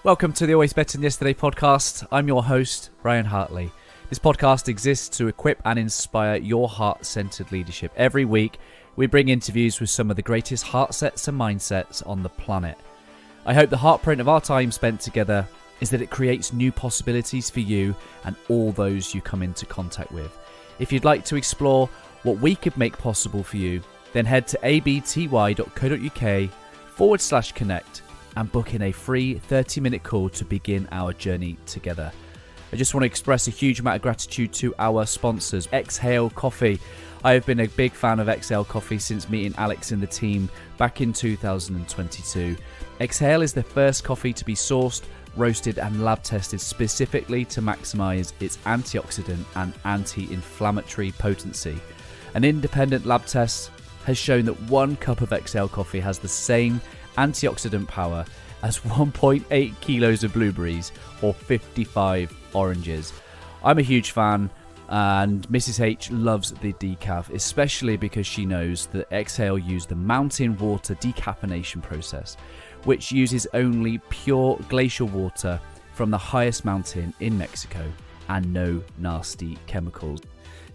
Welcome to the Always Better Than Yesterday podcast. I'm your host, Ryan Hartley. This podcast exists to equip and inspire your heart-centered leadership. Every week, we bring interviews with some of the greatest heart sets and mindsets on the planet. I hope the heartprint of our time spent together is that it creates new possibilities for you and all those you come into contact with. If you'd like to explore what we could make possible for you, then head to abty.co.uk/connect and book in a free 30-minute call to begin our journey together. I just want to express a huge amount of gratitude to our sponsors, Exhale Coffee. I have been a big fan of Exhale Coffee since meeting Alex and the team back in 2022. Exhale is the first coffee to be sourced, roasted and lab tested specifically to maximize its antioxidant and anti-inflammatory potency. An independent lab test has shown that 1 cup of Exhale Coffee has the same antioxidant power as 1.8 kilos of blueberries or 55 oranges. I'm a huge fan, and Mrs. H loves the decaf, especially because she knows that Exhale use the mountain water decaffeination process, which uses only pure glacial water from the highest mountain in Mexico and no nasty chemicals.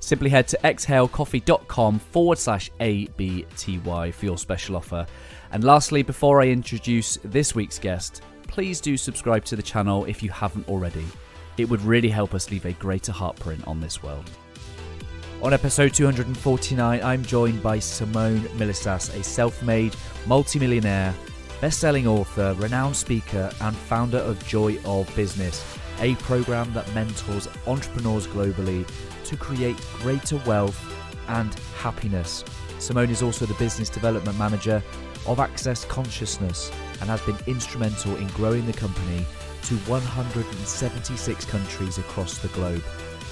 Simply head to exhalecoffee.com/ABTY for your special offer. And lastly, before I introduce this week's guest, please do subscribe to the channel if you haven't already. It would really help us leave a greater heartprint on this world. On episode 249, I'm joined by Simone Milasas, a self-made multi-millionaire, best-selling author, renowned speaker, and founder of Joy of Business, a program that mentors entrepreneurs globally to create greater wealth and happiness. Simone is also the business development manager of Access Consciousness and has been instrumental in growing the company to 176 countries across the globe.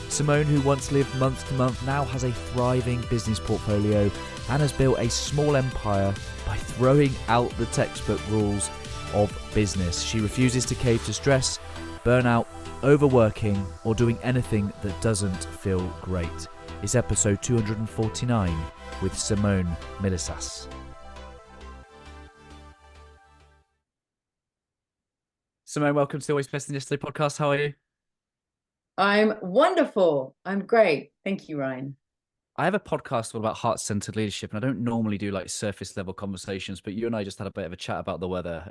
Simone, who once lived month to month, now has a thriving business portfolio and has built a small empire by throwing out the textbook rules of business. She refuses to cave to stress, burnout, overworking, or doing anything that doesn't feel great. It's episode 249 with Simone Milasas. Simone, welcome to the Always Better Than Yesterday podcast. How are you? I'm wonderful. I'm great. Thank you, Ryan. I have a podcast all about heart-centered leadership, and I don't normally do like surface level conversations, but you and I just had a bit of a chat about the weather.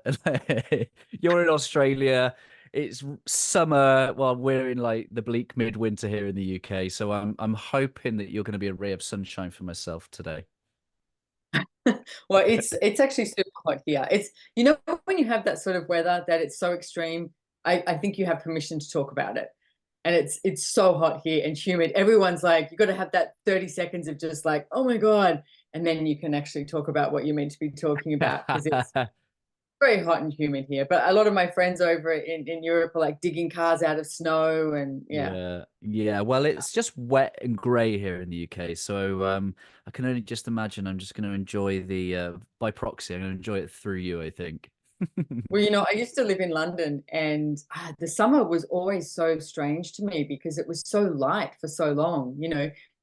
You're in Australia. It's summer while we're in like the bleak midwinter here in the UK. So I'm hoping that you're going to be a ray of sunshine for myself today. Well, it's actually super hot here. It's when you have that sort of weather that it's so extreme, I think you have permission to talk about it. And it's so hot here and humid. Everyone's like, you got to have that 30 seconds of just like, oh my God. And then you can actually talk about what you're meant to be talking about, because it's very hot and humid here. But a lot of my friends over in Europe are like digging cars out of snow and Yeah. Well, it's just wet and grey here in the UK. So I can only just imagine I'm just going to enjoy the, by proxy, I'm going to enjoy it through you, I think. Well, I used to live in London, and the summer was always so strange to me because it was so light for so long.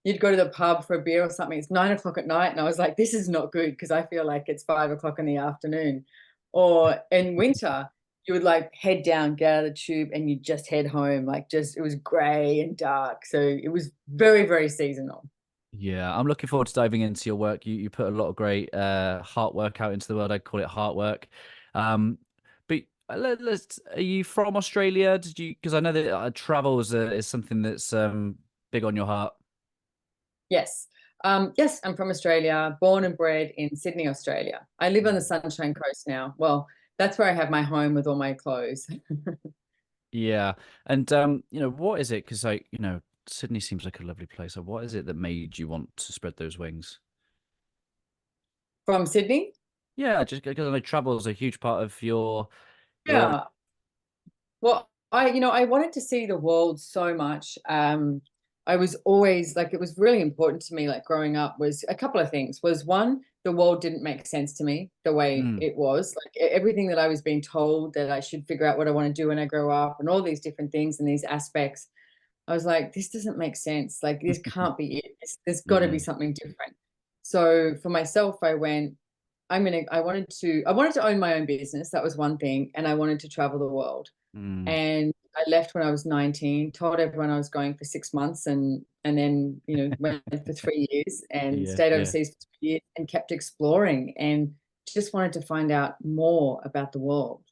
You'd go to the pub for a beer or something. It's 9 o'clock at night, and I was like, this is not good, because I feel like it's 5 o'clock in the afternoon. Or in winter, you would like head down, get out of the tube, and you just head home. Like, just it was grey and dark. So it was very, very seasonal. Yeah, I'm looking forward to diving into your work. You put a lot of great heart work out into the world. I'd call it heart work. But are you from Australia? Because I know that travel is something that's big on your heart. Yes. Yes, I'm from Australia, born and bred in Sydney, Australia. I live on the Sunshine Coast now. Well, that's where I have my home with all my clothes. Yeah. And what is it? Because Sydney seems like a lovely place. So what is it that made you want to spread those wings? From Sydney? Yeah, just because I know travel is a huge part of your. Yeah. Well, I wanted to see the world so much. I was always like, it was really important to me, like growing up, was a couple of things. Was one, the world didn't make sense to me the way it was. Like everything that I was being told that I should figure out what I want to do when I grow up and all these different things and these aspects. I was like, this doesn't make sense. Like, this can't be it. There's got to be something different. So for myself, I went, I wanted to own my own business. That was one thing. And I wanted to travel the world. Mm, And I left when I was 19, told everyone I was going for 6 months, and then, went for 3 years and yeah, stayed yeah. overseas for 3 years and kept exploring and just wanted to find out more about the world.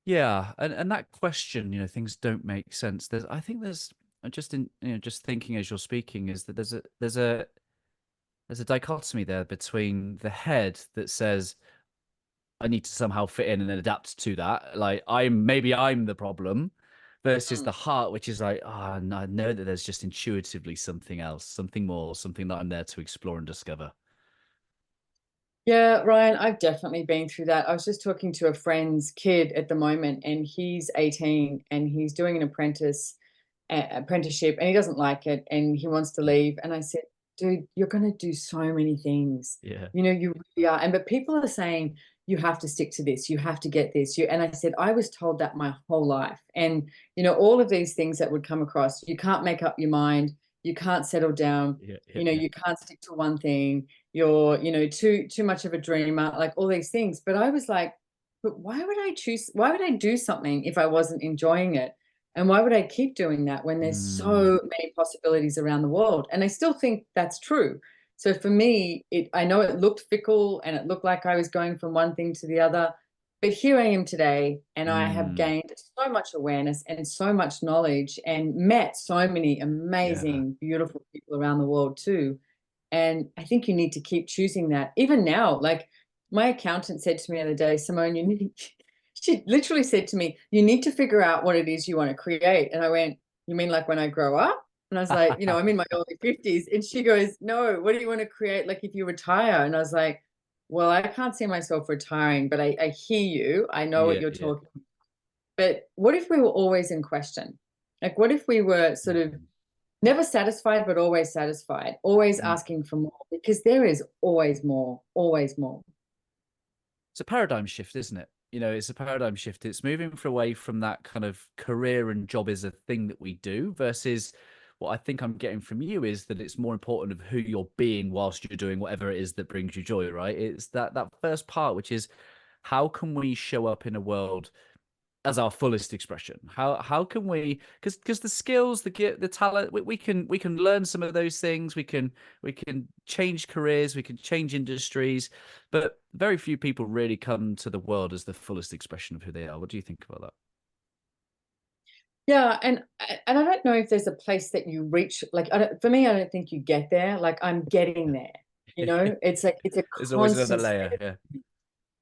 Yeah, and that question, things don't make sense. I think there's just in just thinking as you're speaking is that there's a dichotomy there between the head that says I need to somehow fit in and then adapt to that, like maybe I'm the problem, versus Mm. the heart, which is like, no, I know that there's just intuitively something else, something more, something that I'm there to explore and discover. Yeah, Ryan, I've definitely been through that. I was just talking to a friend's kid at the moment, and he's 18 and he's doing an apprenticeship, and he doesn't like it and he wants to Mm. leave. And I said, dude, you're going to do so many things. Yeah. You really are. But people are saying you have to stick to this, you have to get this. And I said, I was told that my whole life. And, all of these things that would come across, you can't make up your mind, you can't settle down, Yeah, yeah, yeah. you can't stick to one thing, you're, too much of a dreamer, like all these things. But I was like, but why would I do something if I wasn't enjoying it? And why would I keep doing that when there's Mm, so many possibilities around the world? And I still think that's true. So for me, I know it looked fickle and it looked like I was going from one thing to the other, but here I am today, and I have mm, gained so much awareness and so much knowledge and met so many yeah. amazing, beautiful people around the world too. And I think you need to keep choosing that. Even now, like my accountant said to me the other day, Simone, she literally said to me, you need to figure out what it is you want to create. And I went, you mean like when I grow up? And I was like, I'm in my early 50s. And she goes, no, what do you want to create? Like if you retire? And I was like, well, I can't see myself retiring, but I hear you. I know what Yeah, you're yeah. talking about. But what if we were always in question? Like, what if we were sort of Mm, never satisfied, but always satisfied, always mm. asking for more? Because there is always more, always more. It's a paradigm shift, isn't it? It's a paradigm shift. It's moving away from that kind of career and job is a thing that we do versus what I think I'm getting from you is that it's more important of who you're being whilst you're doing whatever it is that brings you joy, right? It's that first part, which is how can we show up in a world as our fullest expression? How can we, because the skills, the talent, we can learn some of those things. We can change careers, we can change industries, but very few people really come to the world as the fullest expression of who they are. What do you think about that? Yeah, and I don't know if there's a place that you reach. Like, for me, I don't think you get there. Like, I'm getting there. Yeah. It's like it's a There's always another constant layer. state. Yeah.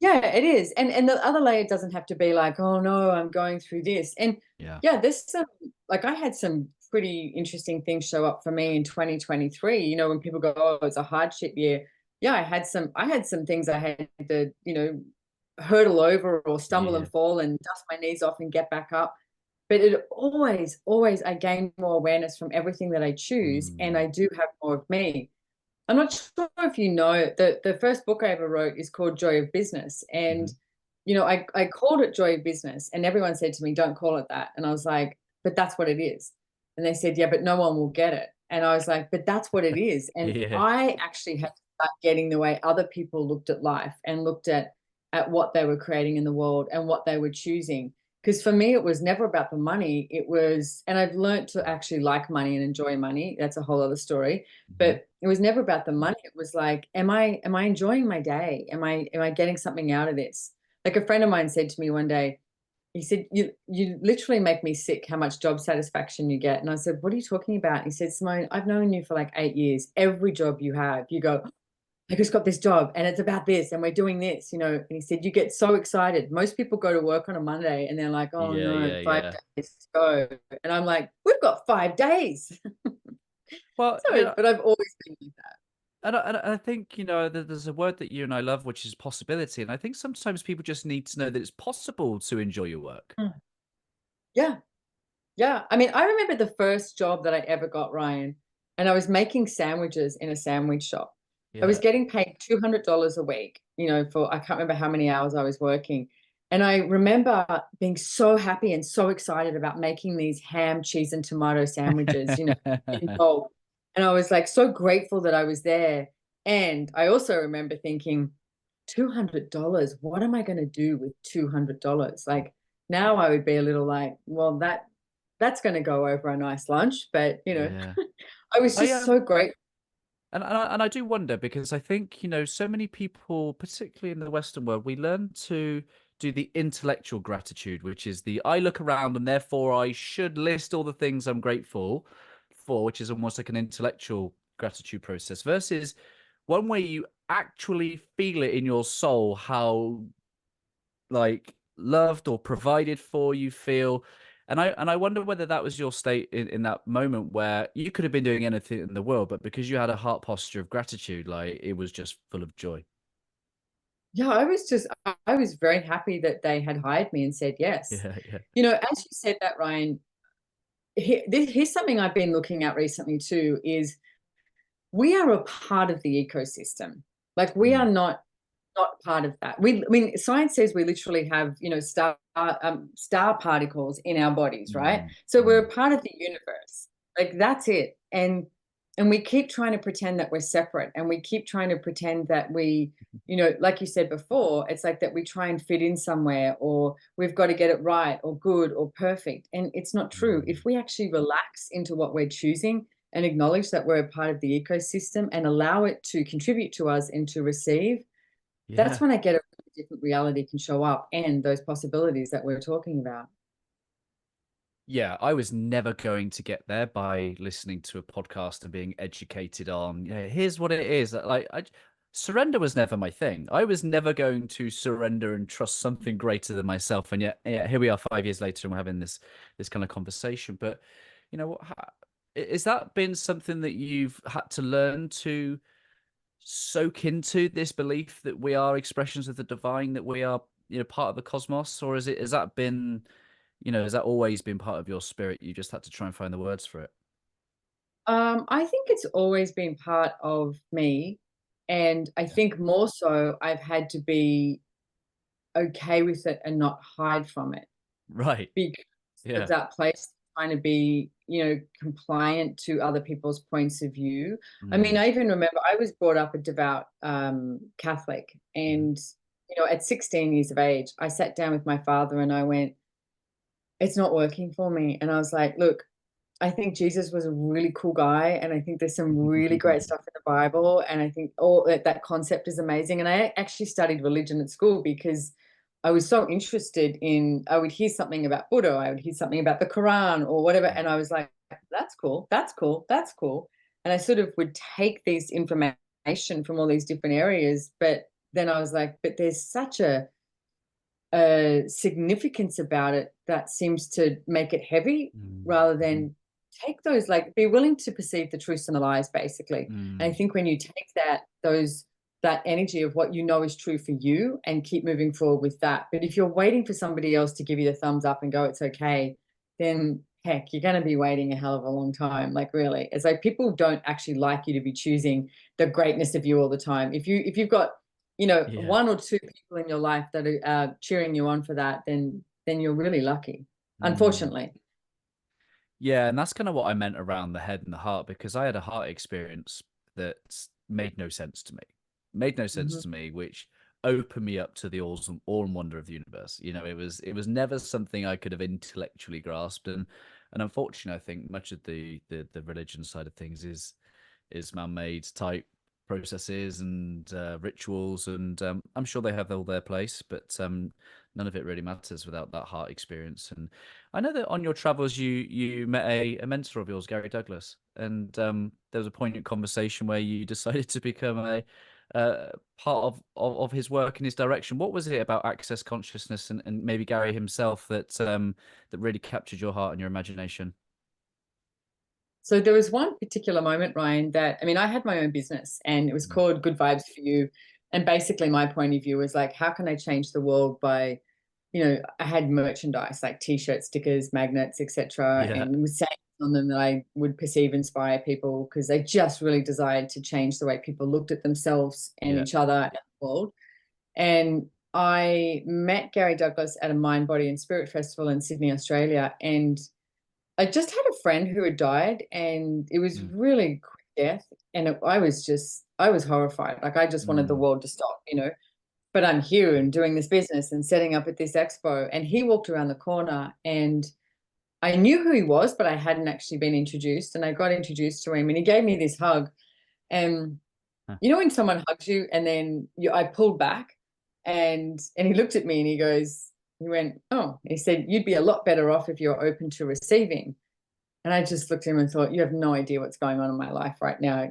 Yeah, it is. And the other layer doesn't have to be like, oh no, I'm going through this. And Yeah. yeah, there's some, like I had some pretty interesting things show up for me in 2023. When people go, oh, it's a hardship year. Yeah, I had some things I had to, hurdle over or stumble and Yeah. fall and dust my knees off and get back up. But it always, I gain more awareness from everything that I choose, and Mm. I do have more of me. I'm not sure if you know that the first book I ever wrote is called Joy of Business. And, Hmm. I called it Joy of Business, and everyone said to me, don't call it that. And I was like, but that's what it is. And they said, yeah, but no one will get it. And I was like, but that's what it is. And Yeah. I actually had to start getting the way other people looked at life and looked at what they were creating in the world and what they were choosing. Because for me, it was never about the money. It was, and I've learned to actually like money and enjoy money. That's a whole other story. Hmm. But it was never about the money. It was like, am I enjoying my day? Am I getting something out of this? Like a friend of mine said to me one day, he said, you literally make me sick how much job satisfaction you get. And I said, what are you talking about? He said, Simone, I've known you for like 8 years. Every job you have, you go, I just got this job and it's about this and we're doing this, And he said, you get so excited. Most people go to work on a Monday and they're like, oh Yeah. no, Yeah. five Yeah. days to go. And I'm like, we've got 5 days. Well, But I've always been like that. and I think, that there's a word that you and I love, which is possibility. And I think sometimes people just need to know that it's possible to enjoy your work. Mm. Yeah. Yeah. I mean, I remember the first job that I ever got, Ryan, and I was making sandwiches in a sandwich shop. I was Yeah. getting paid $200 a week, for I can't remember how many hours I was working. And I remember being so happy and so excited about making these ham, cheese, and tomato sandwiches, in bulk. And I was like so grateful that I was there. And I also remember thinking, $200, what am I going to do with $200? Like now I would be a little like, well, that's going to go over a nice lunch. But, Yeah. I was I just so great. And I do wonder because I think, so many people, particularly in the Western world, we learn to do the intellectual gratitude, which is the I look around and therefore I should list all the things I'm grateful for, which is almost like an intellectual gratitude process, versus one where you actually feel it in your soul how like loved or provided for you feel. And I wonder whether that was your state in that moment where you could have been doing anything in the world, but because you had a heart posture of gratitude, like it was just full of joy. Yeah, I was very happy that they had hired me and said yes. Yeah, yeah. As you said that, Ryan, here's something I've been looking at recently too, is we are a part of the ecosystem. Like we are Mm, not part of that. I mean, science says we literally have, star particles in our bodies, right? mm, So we're mm. a part of the universe. Like that's it. And we keep trying to pretend that we're separate, and we keep trying to pretend that we, like you said before, it's like that we try and fit in somewhere, or we've got to get it right or good or perfect. And it's not true. Mm. If we actually relax into what we're choosing and acknowledge that we're a part of the ecosystem and allow it to contribute to us and to receive, that's Yeah. when I get a really different reality can show up and those possibilities that we're talking about. Yeah, I was never going to get there by listening to a podcast and being educated on, yeah, here's what it is. Surrender was never my thing. I was never going to surrender and trust something greater than myself. And yet, yeah, here we are 5 years later, and we're having this kind of conversation. But is that been something that you've had to learn to soak into, this belief that we are expressions of the divine, that we are, part of the cosmos, or has that been, has that always been part of your spirit? You just had to try and find the words for it. I think it's always been part of me. And I Yeah. think more so I've had to be okay with it and not hide from it Right. because of Yeah. that place trying to be, compliant to other people's points of view. I mean, Mm. I even remember I was brought up a devout Catholic. Mhm. And, at 16 years of age, I sat down with my father and I went, it's not working for me. And I was like, look, I think Jesus was a really cool guy. And I think there's some really great stuff in the Bible. And I think all that concept is amazing. And I actually studied religion at school because I was so interested in, I would hear something about Buddha, I would hear something about the Quran or whatever. And I was like, that's cool, that's cool, that's cool. And I sort of would take these information from all these different areas. But then I was like, but there's such a significance about it that seems to make it heavy Mm. rather Mhm. than take those, like be willing to perceive the truths and the lies basically. And I Mm. think when you take that energy of what you know is true for you and keep moving forward with that. But if you're waiting for somebody else to give you the thumbs up and go it's okay, then heck, you're going to be waiting a hell of a long time. Like really, it's like people don't actually like you to be choosing the greatness of you all the time. If you've got Yeah. one or two people in your life that are cheering you on for that, then you're really lucky, Mm. unfortunately. Yeah, and that's kind of what I meant around the head and the heart, because I had a heart experience that made no sense to me. Made no sense Mhm. to me, which opened me up to the awe and wonder of the universe. It was never something I could have intellectually grasped, and unfortunately, I think much of the religion side of things is man-made type processes and rituals, and I'm sure they have all their place, but none of it really matters without that heart experience. And I know that on your travels, you met a mentor of yours, Gary Douglas, and there was a poignant conversation where you decided to become a part of his work and his direction. What was it about access consciousness and maybe Gary himself that really captured your heart and your imagination? So there was one particular moment, Ryan, that I mean, I had my own business and it was Mm. called Good Vibes for You. And basically my point of view was like, how can I change the world by, I had merchandise like t-shirts, stickers, magnets, etc. Yeah, And was saying on them that I would perceive inspire people because they just really desired to change the way people looked at themselves and yeah. each other and the world. And I met Gary Douglas at a Mind, Body and Spirit Festival in Sydney, Australia. And I just had a friend who had died, and it was Mm. really quick death. And I was horrified. Like I just wanted the Mm. world to stop, but I'm here and doing this business and setting up at this expo. And he walked around the corner and I knew who he was, but I hadn't actually been introduced. And I got introduced to him and he gave me this hug. And Huh. when someone hugs you and then I pulled back and he looked at me and he went, oh, he said, you'd be a lot better off if you're open to receiving. And I just looked at him and thought, you have no idea what's going on in my life right now,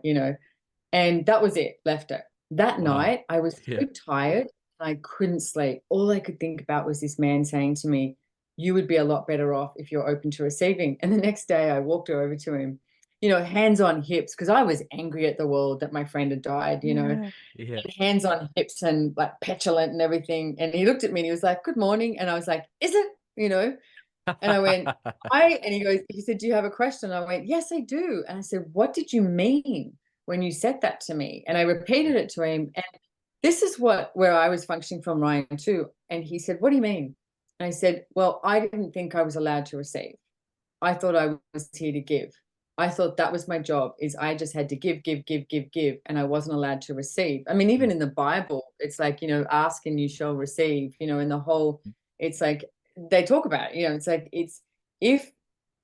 and that was it, left it. That Wow. night, I was Yeah. so tired, I couldn't sleep. All I could think about was this man saying to me, you would be a lot better off if you're open to receiving. And the next day, I walked over to him, hands on hips, because I was angry at the world that my friend had died, Yeah. Yeah. hands on hips and like petulant and everything. And he looked at me and he was like, good morning. And I was like, is it? And I went, and he said, do you have a question? I went, yes, I do. And I said, what did you mean when you said that to me? And I repeated it to him. And this is where I was functioning from, Ryan, too. And he said, what do you mean? And I said, well, I didn't think I was allowed to receive. I thought I was here to give. I thought that was my job, is I just had to give, give, give, give, give, and I wasn't allowed to receive. I mean, even in the Bible, it's like, ask and you shall receive, in the whole, it's like, they talk about it, it's like, if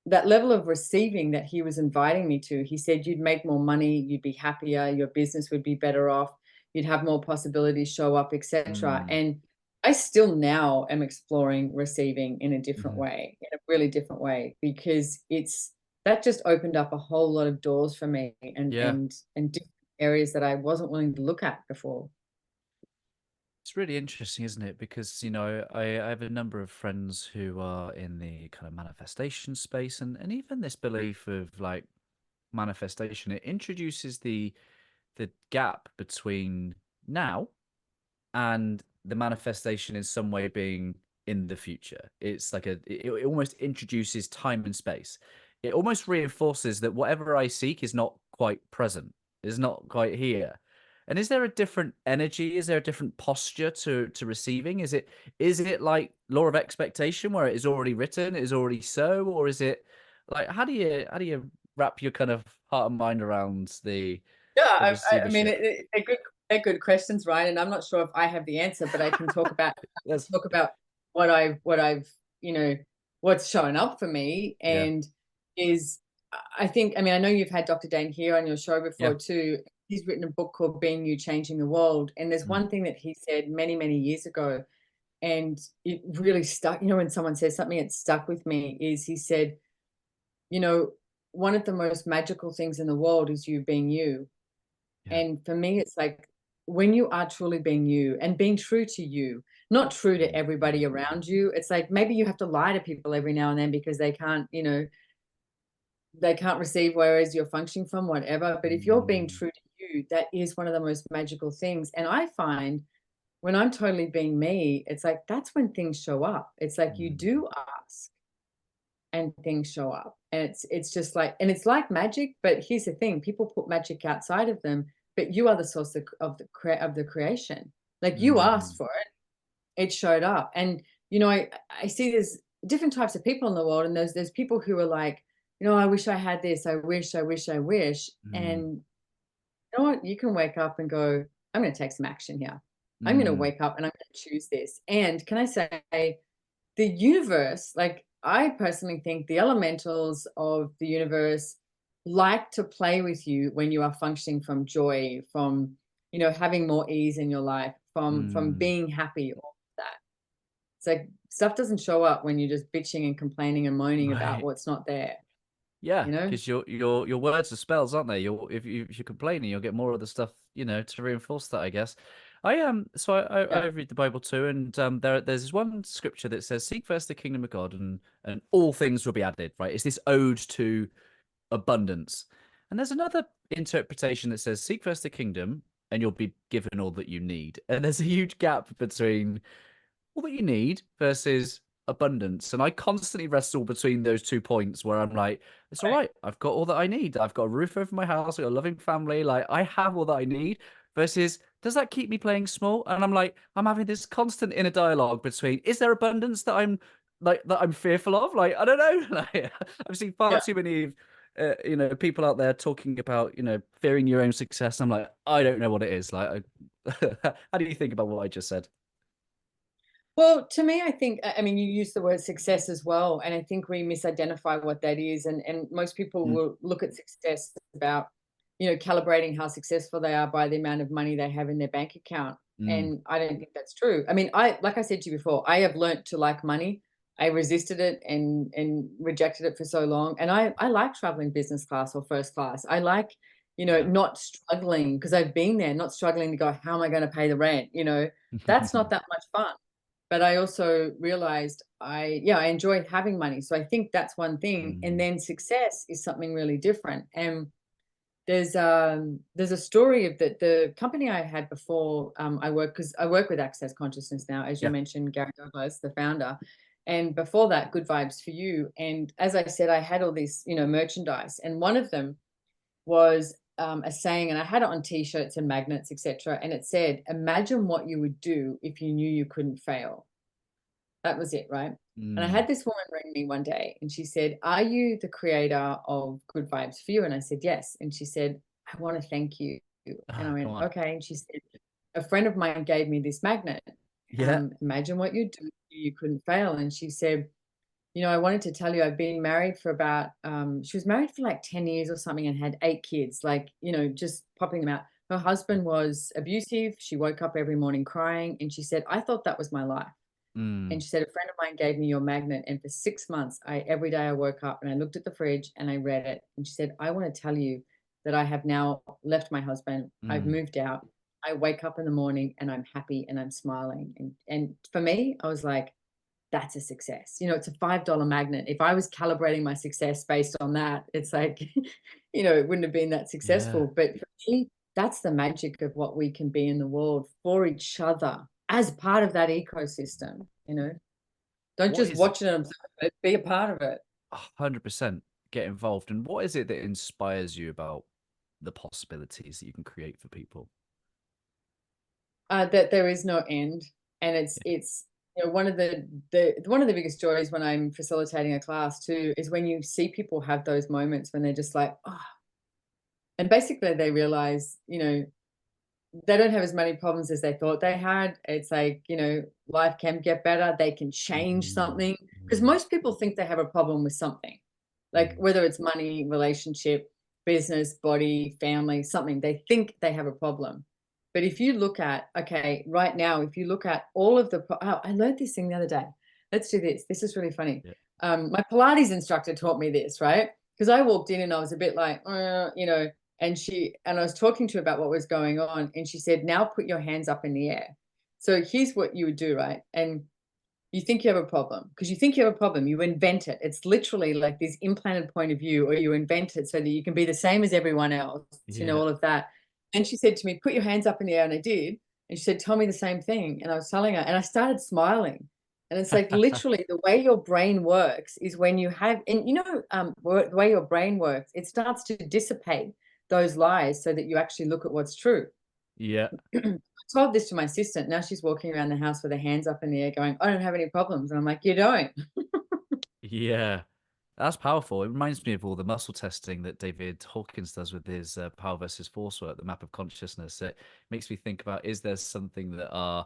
that level of receiving that he was inviting me to, he said, you'd make more money, you'd be happier, your business would be better off, you'd have more possibilities show up, etc. Mm. And I still now am exploring receiving in a different Mhm. way, in a really different way, because that just opened up a whole lot of doors for me and Yeah. and different areas that I wasn't willing to look at before. It's really interesting, isn't it? Because, I have a number of friends who are in the kind of manifestation space and even this belief of like manifestation. It introduces the gap between now and the manifestation in some way being in the future. It's like it almost introduces time and space. It almost reinforces that whatever I seek is not quite present, is not quite here. And is there a different energy? Is there a different posture to receiving? Is it like law of expectation where it is already written, it is already so, or is it like how do you wrap your kind of heart and mind around Yeah, the I mean, receivership? they're good questions, Ryan, and I'm not sure if I have the answer, but I can talk about That's talk about what I've what's shown up for me, yeah, and is I think, I mean, I know you've had Dr. Dane here on your show yeah. before too. He's written a book called Being You, Changing the World, and there's Mm, one thing that he said many, many years ago, and it really stuck. When someone says something, it stuck with me. Is he said, you know, one of the most magical things in the world is you being you. yeah. And for me, it's like when you are truly being you and being true to you, not true to Mm, everybody around you. It's like maybe you have to lie to people every now and then because they can't receive whereas you're functioning from, whatever. But if you're being mm, true to you, that is one of the most magical things. And I find when I'm totally being me, it's like that's when things show up. It's like you mm. do ask and things show up. And it's just like, and it's like magic, but here's the thing, people put magic outside of them, but you are the source of the creation. Like you asked Mm. for it showed up. And I see there's different types of people in the world, and there's people who are like, I wish I had this, I wish, I wish, I wish. Mm. And you know what? You can wake up and go, I'm going to take some action here. I'm going to Mm. wake up and I'm going to choose this. And can I say, the universe, like I personally think the elementals of the universe like to play with you when you are functioning from joy, from, having more ease in your life, from Mm. being happy, all of that. It's like stuff doesn't show up when you're just bitching and complaining and moaning about Right. what's not there, Yeah, you know? because your words are spells, aren't they? If you're complaining, you'll get more of the stuff, to reinforce that, I guess. I Yeah. read the Bible too, and there's this one scripture that says, "Seek first the kingdom of God, and all things will be added." Right? It's this ode to abundance. And there's another interpretation that says, "Seek first the kingdom, and you'll be given all that you need." And there's a huge gap between all that you need versus abundance. And I constantly wrestle between those 2 points where I'm like, it's all Right. right. I've got all that I need. I've got a roof over my house. I've got a loving family. Like I have all that I need versus does that keep me playing small? And I'm like, I'm having this constant inner dialogue between, is there abundance that I'm fearful of? Like, I don't know. Like, I've seen far Yeah. too many people out there talking about, fearing your own success. I'm like, I don't know what it is. Like, how do you think about what I just said? Well, to me, I think, I mean, you use the word success as well, and I think we misidentify what that is, and most people Mm, will look at success about, calibrating how successful they are by the amount of money they have in their bank account, mm, and I don't think that's true. I mean, like I said to you before, I have learnt to like money. I resisted it and rejected it for so long, and I like traveling business class or first class. I like, yeah. not struggling because I've been there, not struggling to go, "How am I gonna pay the rent?" That's not that much fun. But I also realized I enjoy having money. So I think that's one thing. And Mm, then success is something really different. And there's a story of the company I had before I work because I work with Access Consciousness now, as you yeah. mentioned, Gary Douglas, the founder. And before that, Good Vibes for You. And as I said, I had all this, merchandise. And one of them was a saying, and I had it on t-shirts and magnets, etc. And it said, imagine what you would do if you knew you couldn't fail. That was it, right? And I Mm. had this woman ring me one day and she said, "Are you the creator of Good Vibes for You?" And I said, "Yes." And she said, "I want to thank you." And I Come went, on. "Okay." And she said, "A friend of mine gave me this magnet. Yeah. Imagine what you'd do if you couldn't fail." And she said, "I wanted to tell you I've been married for about, she was married for like 10 years or something and had 8 kids, like, just popping them out. Her husband was abusive. She woke up every morning crying. And she said, I thought that was my life. Mm, And she said, "A friend of mine gave me your magnet, and for 6 months, every day I woke up and I looked at the fridge and I read it." And she said, "I want to tell you that I have now left my husband. I've mm. moved out. I wake up in the morning and I'm happy and I'm smiling." And for me, I was like, that's a success. It's a $5 magnet. If I was calibrating my success based on that, it's like, it wouldn't have been that Yeah. successful. But for me, that's the magic of what we can be in the world for each other as part of that ecosystem. Don't What just is watch it and observe it, be a part of it. 100% get involved? And what is it that inspires you about the possibilities that you can create for people? That there is no end, and it's one of the biggest joys when I'm facilitating a class too is when you see people have those moments when they're just like, oh, and basically they realize, they don't have as many problems as they thought they had. It's like, life can get better. They can change Mm, something. Because mm, most people think they have a problem with something, like mm. whether it's money, relationship, business, body, family, something. They think they have a problem. But if you look at, okay, right now, if you look at all of oh, I learned this thing the other day. Let's do this. This is really funny. Yeah. My Pilates instructor taught me this, right? Because I walked in and I was a bit like, and I was talking to her about what was going on, and she said, "Now put your hands up in the air." So here's what you would do, right? And you think you have a problem because you think you have a problem, you invent it. It's literally like this implanted point of view, or you invent it so that you can be the same as everyone else, Yeah. all of that. And she said to me, "Put your hands up in the air," and I did. And she said, "Tell me the same thing." And I was telling her, and I started smiling. And it's like literally the way your brain works is when you have, and the way your brain works, it starts to dissipate those lies so that you actually look at what's true. Yeah. I told this to my assistant. Now she's walking around the house with her hands up in the air going, "I don't have any problems." And I'm like, "You don't." Yeah. That's powerful. It reminds me of all the muscle testing that David Hawkins does with his power versus force work, the map of consciousness. It makes me think about, is there something that our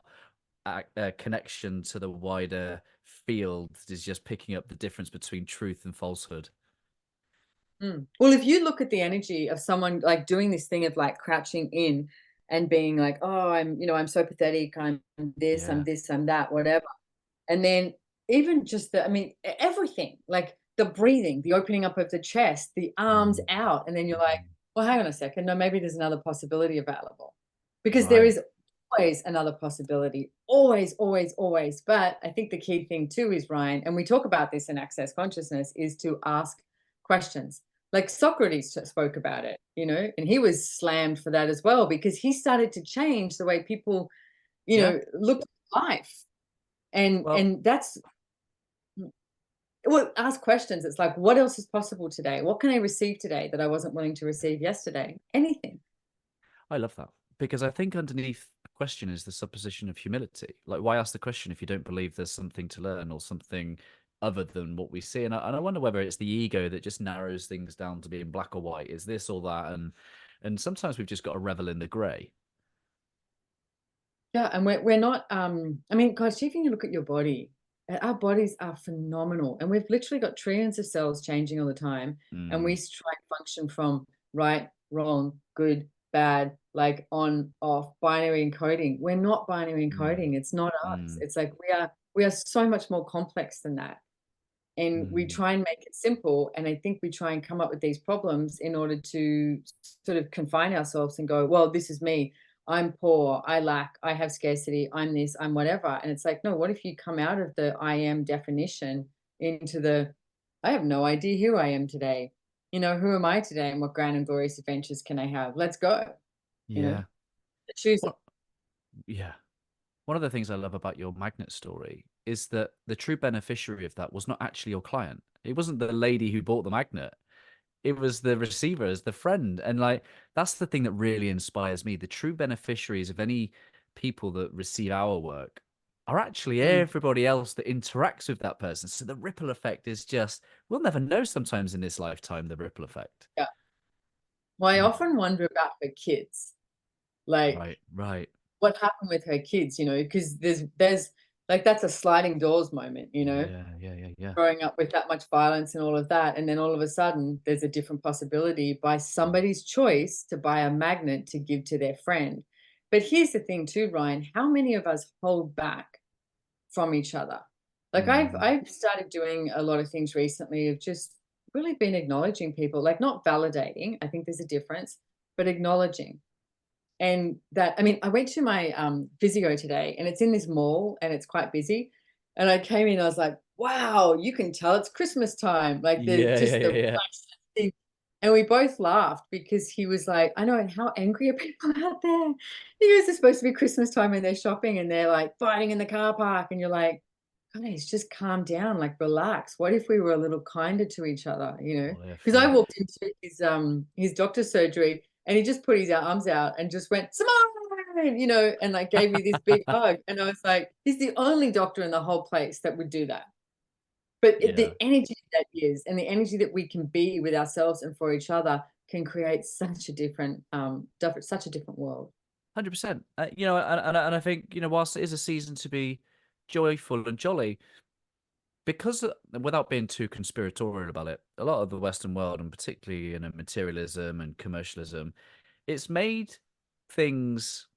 connection to the wider field is just picking up the difference between truth and falsehood? Mm. Well, if you look at the energy of someone like doing this thing of like crouching in and being like, "Oh, I'm so pathetic. Yeah. I'm this, I'm that, whatever." And then even just everything, like the breathing, the opening up of the chest, the arms Mm, out. And then you're like, mm. well, hang on a second. No, maybe there's another possibility available because there Right. is always another possibility. Always, always, always. But I think the key thing too is, Ryan, and we talk about this in Access Consciousness, is to ask questions. Like Socrates spoke about it, and he was slammed for that as well because he started to change the way people, Yeah. looked at life. And Well, and that's well, ask questions. It's like, what else is possible today? What can I receive today that I wasn't willing to receive yesterday? Anything. I love that because I think underneath the question is the supposition of humility. Like, why ask the question if you don't believe there's something to learn or something other than what we see. And I wonder whether it's the ego that just narrows things down to being black or white. Is this or that? And sometimes we've just got to revel in the gray. Yeah, and we're not, I mean, gosh, even you look at your body, our bodies are phenomenal, and we've literally got trillions of cells changing all the time, and we Mm, try and function from right, wrong, good, bad, like on, off, binary encoding. We're not binary mm, encoding. It's not us. mm, It's like we are so much more complex than that. And we mm, try and make it simple, and I think we try and come up with these problems in order to sort of confine ourselves and go, well, this is me, I'm poor, I lack, I have scarcity, I'm this, I'm whatever. And it's like, no, what if you come out of the I am definition into the I have no idea who I am today, who am I today, and what grand and glorious adventures can I have? Let's go. you know yeah. Choose it. What? Yeah. One of the things I love about your magnet story is that the true beneficiary of that was not actually your client. It wasn't the lady who bought the magnet. It was the receiver, as the friend. And like that's the thing that really inspires me. The true beneficiaries of any people that receive our work are actually Mm, everybody else that interacts with that person. So the ripple effect is just we'll never know sometimes in this lifetime the ripple effect. yeah. Well, I Mm. often wonder about her kids, like Right, right. what happened with her kids, because there's like that's a sliding doors moment, Yeah, yeah, yeah, yeah. growing up with that much violence and all of that, and then all of a sudden there's a different possibility by Mm. somebody's choice to buy a magnet to give to their friend. But here's the thing too, Ryan, how many of us hold back from each other? Like I've Mm. I've started doing a lot of things recently of just really been acknowledging people, like not validating, I think there's a difference, but acknowledging. And that, I mean, I went to my physio today, and it's in this mall and it's quite busy. And I came in, I was like, wow, you can tell it's Christmas time. Like the Yeah, yeah, just yeah, the yeah. thing. And we both laughed because he was like, I know, and how angry are people out there? He goes, it's supposed to be Christmas time and they're shopping and they're like fighting in the car park. And you're like, guys, just calm down, like relax. What if we were a little kinder to each other, What if? Because I Yeah. walked into his doctor's surgery, and he just put his arms out and just went, Simone, and like gave me this big hug. And I was like, he's the only doctor in the whole place that would do that. But Yeah. the energy that is, and the energy that we can be with ourselves and for each other can create such a such a different world. 100%. And I think, whilst it is a season to be joyful and jolly, because without being too conspiratorial about it, a lot of the Western world, and particularly materialism and commercialism, it's made things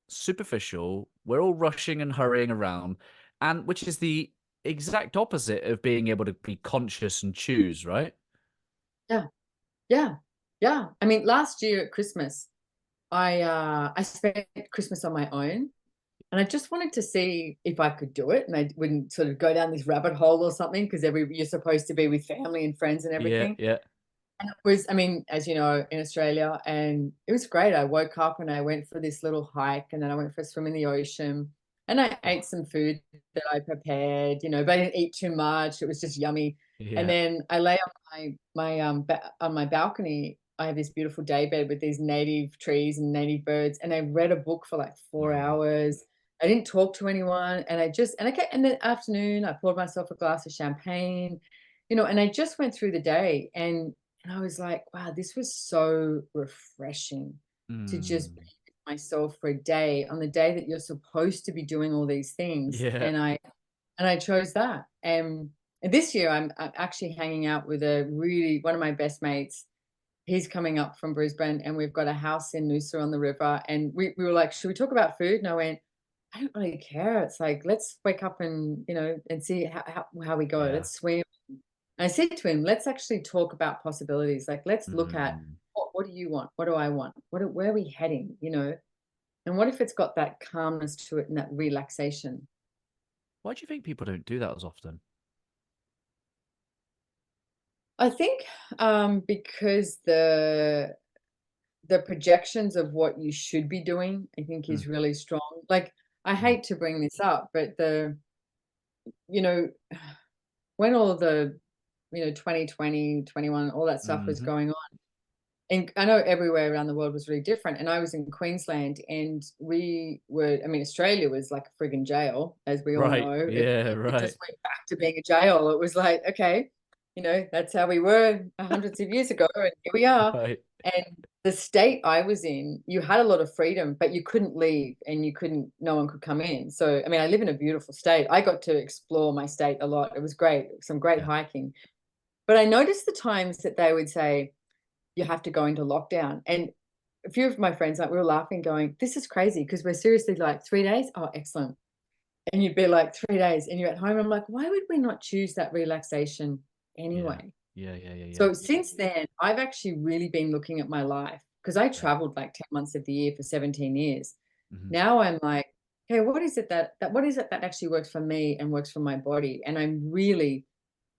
superficial. We're all rushing and hurrying around, and which is the exact opposite of being able to be conscious and choose, right? Yeah, yeah, yeah. I mean, last year at Christmas, I spent Christmas on my own. And I just wanted to see if I could do it, and I wouldn't sort of go down this rabbit hole or something, because you're supposed to be with family and friends and Yeah, everything. yeah. And it was, I mean, as you know, in Australia, and it was great. I woke up and I went for this little hike, and then I went for a swim in the ocean, and I Oh, ate some food that I prepared, but I didn't eat too much. It was just yummy. And yeah. then I lay on on my balcony. I have this beautiful day bed with these native trees and native birds, and I read a book for like 4 hours. I didn't talk to anyone, and in the afternoon I poured myself a glass of champagne, and I just went through the day, and I was like, wow, this was so refreshing to just be Mm, with myself for a day on the day that you're supposed to be doing all these things. yeah. And I chose that. And this year I'm actually hanging out with one of my best mates. He's coming up from Brisbane, and we've got a house in Noosa on the river. And we were like, should we talk about food? And I went, I don't really care. It's like, let's wake up and see how we go. Yeah. Let's swim. And I said to him, let's actually talk about possibilities. Like, let's look at Mm. what do you want? What do I want? Where are we heading? And what if it's got that calmness to it and that relaxation? Why do you think people don't do that as often? I think because the projections of what you should be doing, I think, Mm, is really strong. Like, I mm, hate to bring this up, but you know, when all the, 2020, 21, all that stuff was mhm. going on, and I know everywhere around the world was really different. And I was in Queensland, and we were, I mean, Australia was like a friggin' jail, as we all Right. know. Yeah. It Right. just went back to being a jail. It was like, okay, that's how we were hundreds of years ago, and here we are. Right. And the state I was in, you had a lot of freedom, but you couldn't leave, and no one could come in. So, I mean, I live in a beautiful state. I got to explore my state a lot. It was great, some great Yeah. hiking. But I noticed the times that they would say, you have to go into lockdown. And a few of my friends, like, we were laughing, going, this is crazy because we're seriously like 3 days. Oh, excellent. And you'd be like 3 days and you're at home. I'm like, why would we not choose that relaxation Yeah. anyway? Yeah. Yeah. Yeah. Yeah. So since then, I've actually really been looking at my life because I Yeah. traveled like 10 months of the year for 17 years. Hmm. Now I'm like, hey, what is it that what is it that actually works for me and works for my body? And I'm really,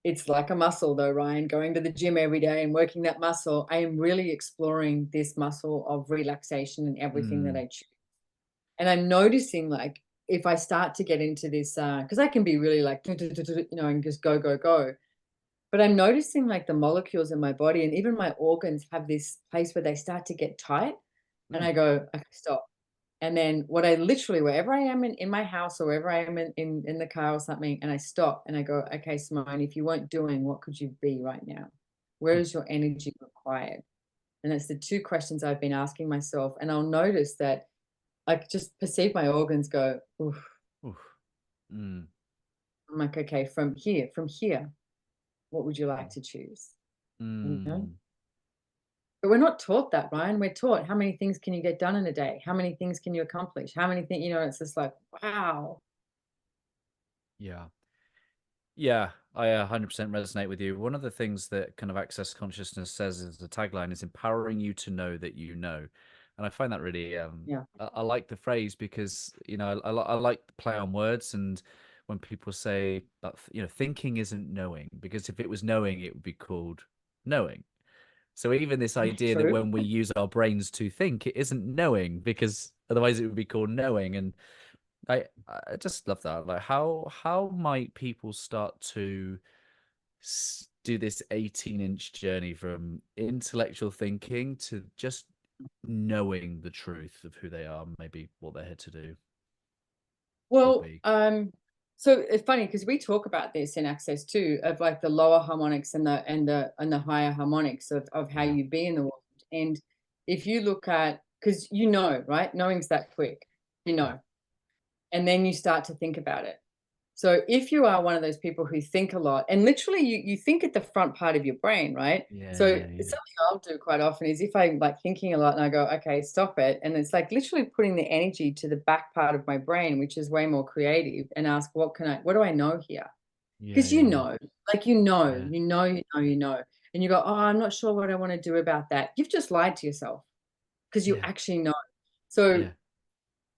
it's like a muscle though, Ryan, going to the gym every day and working that muscle. I am really exploring this muscle of relaxation and everything that Mm. I choose. And I'm noticing, like, if I start to get into this, because I can be really like, and just go, go, go. But I'm noticing like the molecules in my body and even my organs have this place where they start to get tight. And Mm. I go, okay, stop. And then what I literally, wherever I am in my house or wherever I am in the car or something, and I stop and I go, okay, Simone, if you weren't doing, what could you be right now? Where Mm. is your energy required? And it's the two questions I've been asking myself. And I'll notice that I just perceive my organs go, oof. Oof. Mm. I'm like, okay, from here, what would you like to choose? You know? Mm. But we're not taught that, Ryan. We're taught how many things can you get done in a day? How many things can you accomplish? How many things, it's just like, wow. Yeah. Yeah, I 100% resonate with you. One of the things that kind of Access Consciousness says as the tagline is empowering you to know that you know. And I find that really, Yeah. I like the phrase because, I like the play on words. And when people say that, thinking isn't knowing, because if it was knowing, it would be called knowing. So even this idea that True. when we use our brains to think, it isn't knowing, because otherwise it would be called knowing. And I just love that. Like, how might people start to do this 18-inch journey from intellectual thinking to just knowing the truth of who they are, maybe what they're here to do or Well, be? so it's funny because we talk about this in Access too, of like the lower harmonics and the higher harmonics of how Yeah, you be in the world. And if you look at, because right? Knowing's that quick, you yeah, know, and then you start to think about it. So if you are one of those people who think a lot, and literally you think at the front part of your brain, right? yeah, So yeah, it's yeah, something I'll do quite often is if I'm like thinking a lot and I go, okay, stop it. And it's like literally putting the energy to the back part of my brain, which is way more creative, and ask, what do I know here? yeah, Because yeah, yeah, yeah, you know. And you go, oh, I'm not sure what I want to do about that. You've just lied to yourself because you yeah, actually know. So yeah,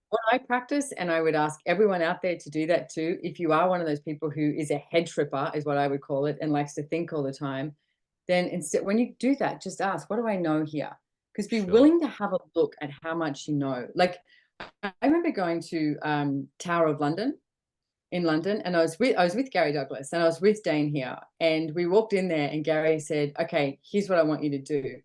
what I practice, and I would ask everyone out there to do that too, if you are one of those people who is a head tripper, is what I would call it, and likes to think all the time, then instead, when you do that, just ask, what do I know here? Because be sure. willing to have a look at how much you know. Like, I remember going to Tower of London in London, and I was with Gary Douglas, and I was with Dane here, and we walked in there, and Gary said, okay, here's what I want you to do.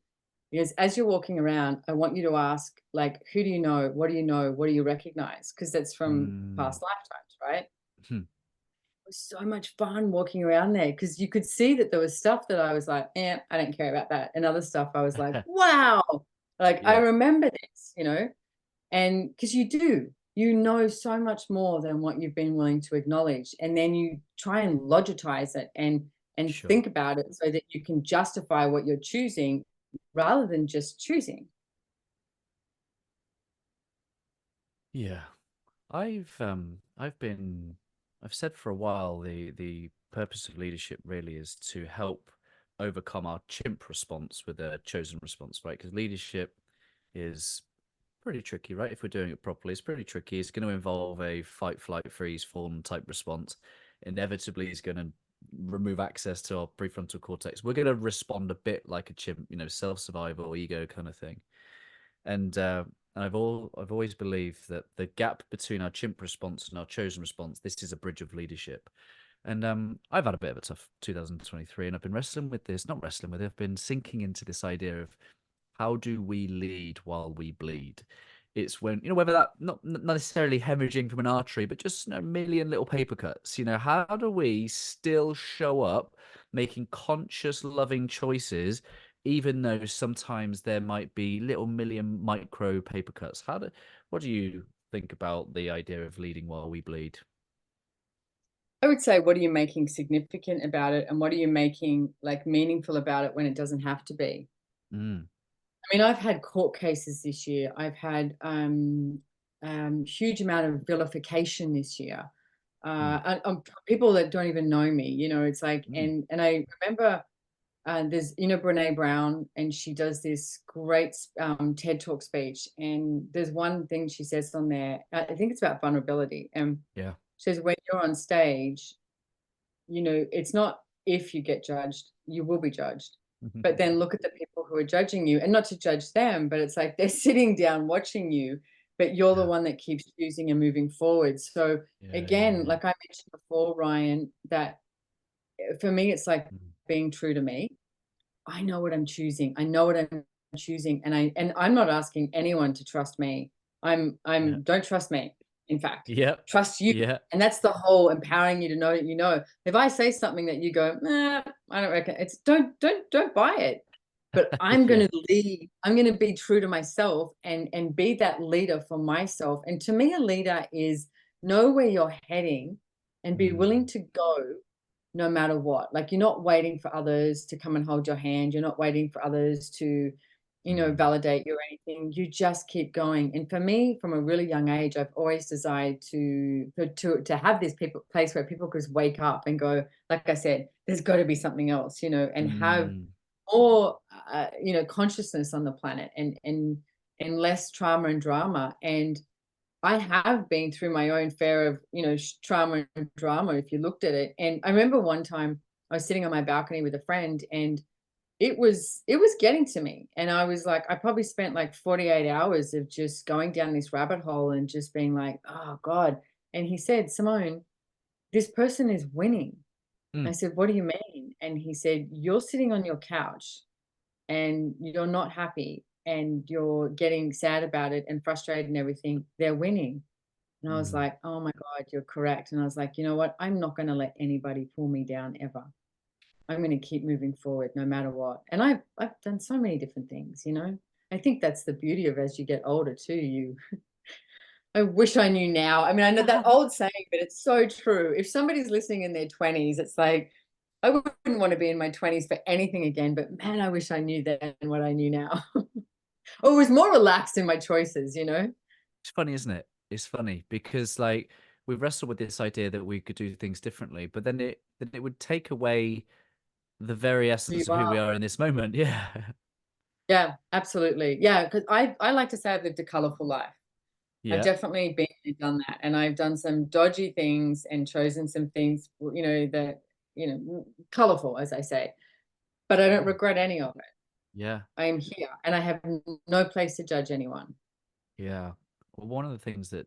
Because as you're walking around, I want you to ask, like, who do you know? What do you know? What do you recognize? Because that's from Mm. past lifetimes, right? It Hmm. was so much fun walking around there because you could see that there was stuff that I was like, I don't care about that. And other stuff I was like, wow, like I Yeah, remember this. And because you know so much more than what you've been willing to acknowledge. And then you try and logitize it and sure. think about it so that you can justify what you're choosing rather than just choosing. Yeah. I've said for a while the purpose of leadership really is to help overcome our chimp response with a chosen response, right? Because leadership is pretty tricky, right? If we're doing it properly, it's pretty tricky. It's going to involve a fight, flight, freeze, fawn type response. Inevitably, it's going to remove access to our prefrontal cortex. We're going to respond a bit like a chimp, self-survival, ego kind of thing. And I've always believed that the gap between our chimp response and our chosen response, this is a bridge of leadership. And I've had a bit of a tough 2023, and I've been wrestling with this, not wrestling with it, I've been sinking into this idea of how do we lead while we bleed? It's when, whether that not necessarily hemorrhaging from an artery, but just, a million little paper cuts. How do we still show up making conscious, loving choices, even though sometimes there might be little million micro paper cuts? What do you think about the idea of leading while we bleed? I would say, what are you making significant about it, and what are you making, like, meaningful about it when it doesn't have to be? Mm, I mean, I've had court cases this year. I've had huge amount of vilification this year. mm, People that don't even know me, it's like, mm. and I remember there's, Brene Brown, and she does this great TED Talk speech. And there's one thing she says on there, I think it's about vulnerability. And Yeah. she says, when you're on stage, it's not if you get judged, you will be judged. But then look at the people who are judging you, and not to judge them, but it's like they're sitting down watching you, but you're the Yeah. one that keeps choosing and moving forward. So Yeah. again, like I mentioned before, Ryan, that for me, it's like Mm, being true to me. I know what I'm choosing. I know what I'm choosing, and I'm not asking anyone to trust me. yeah. Don't trust me. In fact, Yep. trust you. Yeah. And that's the whole empowering you to know that you know. If I say something that you go, nah, I don't reckon it's don't buy it. But I'm Yeah. gonna lead, I'm gonna be true to myself and be that leader for myself. And to me, a leader is know where you're heading and be willing Mm, to go no matter what. Like, you're not waiting for others to come and hold your hand. You're not waiting for others to, mm, validate you or anything. You just keep going. And for me, from a really young age, I've always desired to have this place where people could wake up and go, like I said, there's got to be something else, and have mm, more, consciousness on the planet, and less trauma and drama. And I have been through my own fair of, trauma and drama, if you looked at it. And I remember one time I was sitting on my balcony with a friend, and it was getting to me. And I was like, I probably spent like 48 hours of just going down this rabbit hole and just being like, oh God. And he said, Simone, this person is winning. I mm, said, what do you mean? And he said, you're sitting on your couch and you're not happy and you're getting sad about it and frustrated and everything. They're winning. And I was mm. like, "Oh my God, you're correct." And I was like, "You know what? I'm not gonna let anybody pull me down ever. I'm gonna keep moving forward no matter what." And I've done so many different things. I think that's the beauty of as you get older too, I wish I knew now. I mean, I know that old saying, but it's so true. If somebody's listening in their 20s, it's like, I wouldn't want to be in my 20s for anything again, but man, I wish I knew then what I knew now. Or was more relaxed in my choices. It's funny, isn't it? It's funny because like we've wrestled with this idea that we could do things differently, but then it would take away the very You essence of who are. we are in this moment. Yeah. Yeah, absolutely. Yeah, because I like to say I've lived a colorful life. I've Yeah. definitely been and done that, and I've done some dodgy things and chosen some things, that, colorful, as I say, but I don't Mm. regret any of it. Yeah. I am here, and I have no place to judge anyone. Yeah. Well, one of the things that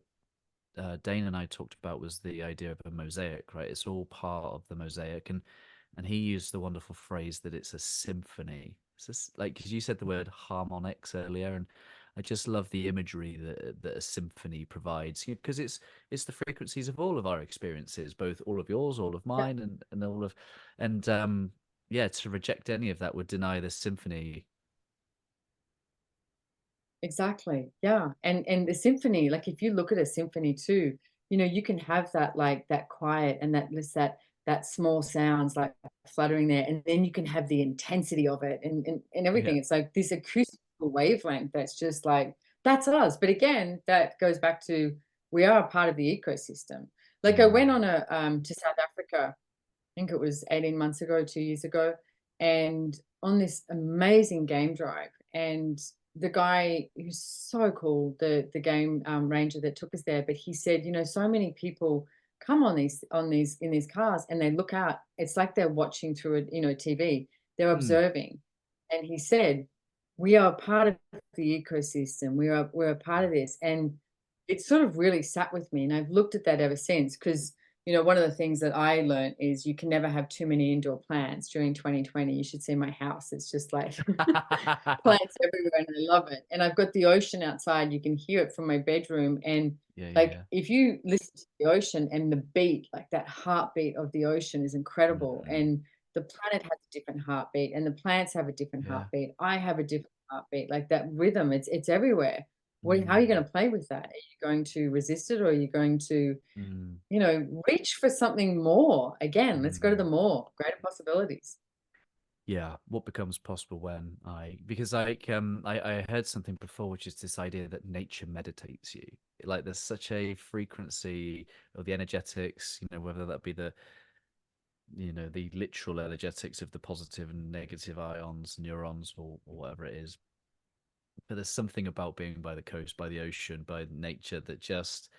Dane and I talked about was the idea of a mosaic, right? It's all part of the mosaic, and he used the wonderful phrase that it's a symphony. It's just like because you said the word harmonics earlier, and I just love the imagery that a symphony provides because it's the frequencies of all of our experiences, both all of yours, all of Yeah. mine, and all of and yeah, to reject any of that would deny the symphony. Exactly. Yeah. And the symphony, like if you look at a symphony too, you can have that, like that quiet and that small sounds like fluttering there. And then you can have the intensity of it and Yeah. everything. It's like this acoustical wavelength that's just like that's us. But again, that goes back to we are a part of the ecosystem. Like I went Mm, on a to South Africa, I think it was 18 months ago, 2 years ago, and on this amazing game drive. And the guy who's so cool, the game ranger that took us there, but he said, so many people come on these in these cars and they look out. It's like they're watching through TV. They're mm, observing. And he said, we are part of the ecosystem. We're a part yeah. of this. And it sort of really sat with me. And I've looked at that ever since because one of the things that I learned is you can never have too many indoor plants. During 2020, you should see my house. It's just like plants everywhere, and I love it. And I've got the ocean outside. You can hear it from my bedroom. And Yeah, yeah, like, yeah. if you listen to the ocean and the beat, like that heartbeat of the ocean is incredible. Mhm. And the planet has a different heartbeat, and the plants have a different Yeah. heartbeat. I have a different heartbeat. Like that rhythm, it's everywhere. How are you going Mm, to play with that? Are you going to resist it, or are you going to, mm, reach for something more? Again, let's go to the mm. more, greater possibilities. Yeah, what becomes possible when because I heard something before, which is this idea that nature meditates you. Like there's such a frequency of the energetics, whether that be the literal energetics of the positive and negative ions, neurons, or whatever it is. But there's something about being by the coast, by the ocean, by nature that just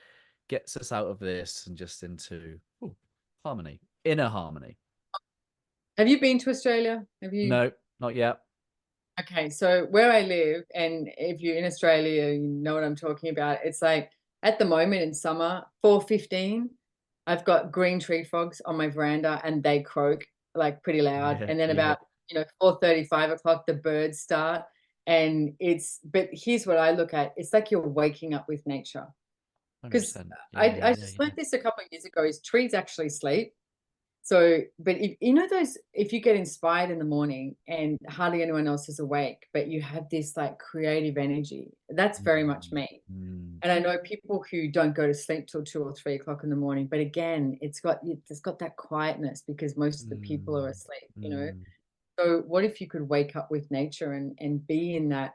gets us out of this and just into harmony, inner harmony. Have you been to Australia? Have you? No, not yet. Okay, so where I live, and if you're in Australia, you know what I'm talking about. It's like at the moment in summer, 4:15, I've got green tree frogs on my veranda, and they croak like pretty loud. Yeah, And then yeah, about 4:30, 5 o'clock, the birds start. And but here's what I look at: it's like you're waking up with nature. Because 100%. Yeah, I yeah, I yeah, just yeah. learned this a couple of years ago. Is trees actually sleep? So, but if those, if you get inspired in the morning and hardly anyone else is awake, but you have this like creative energy, that's very much Mm, me. mm, And I know people who don't go to sleep till 2 or 3 o'clock in the morning, but again, it's got that quietness because most of the people are mm, asleep. mm. So what if you could wake up with nature and be in that,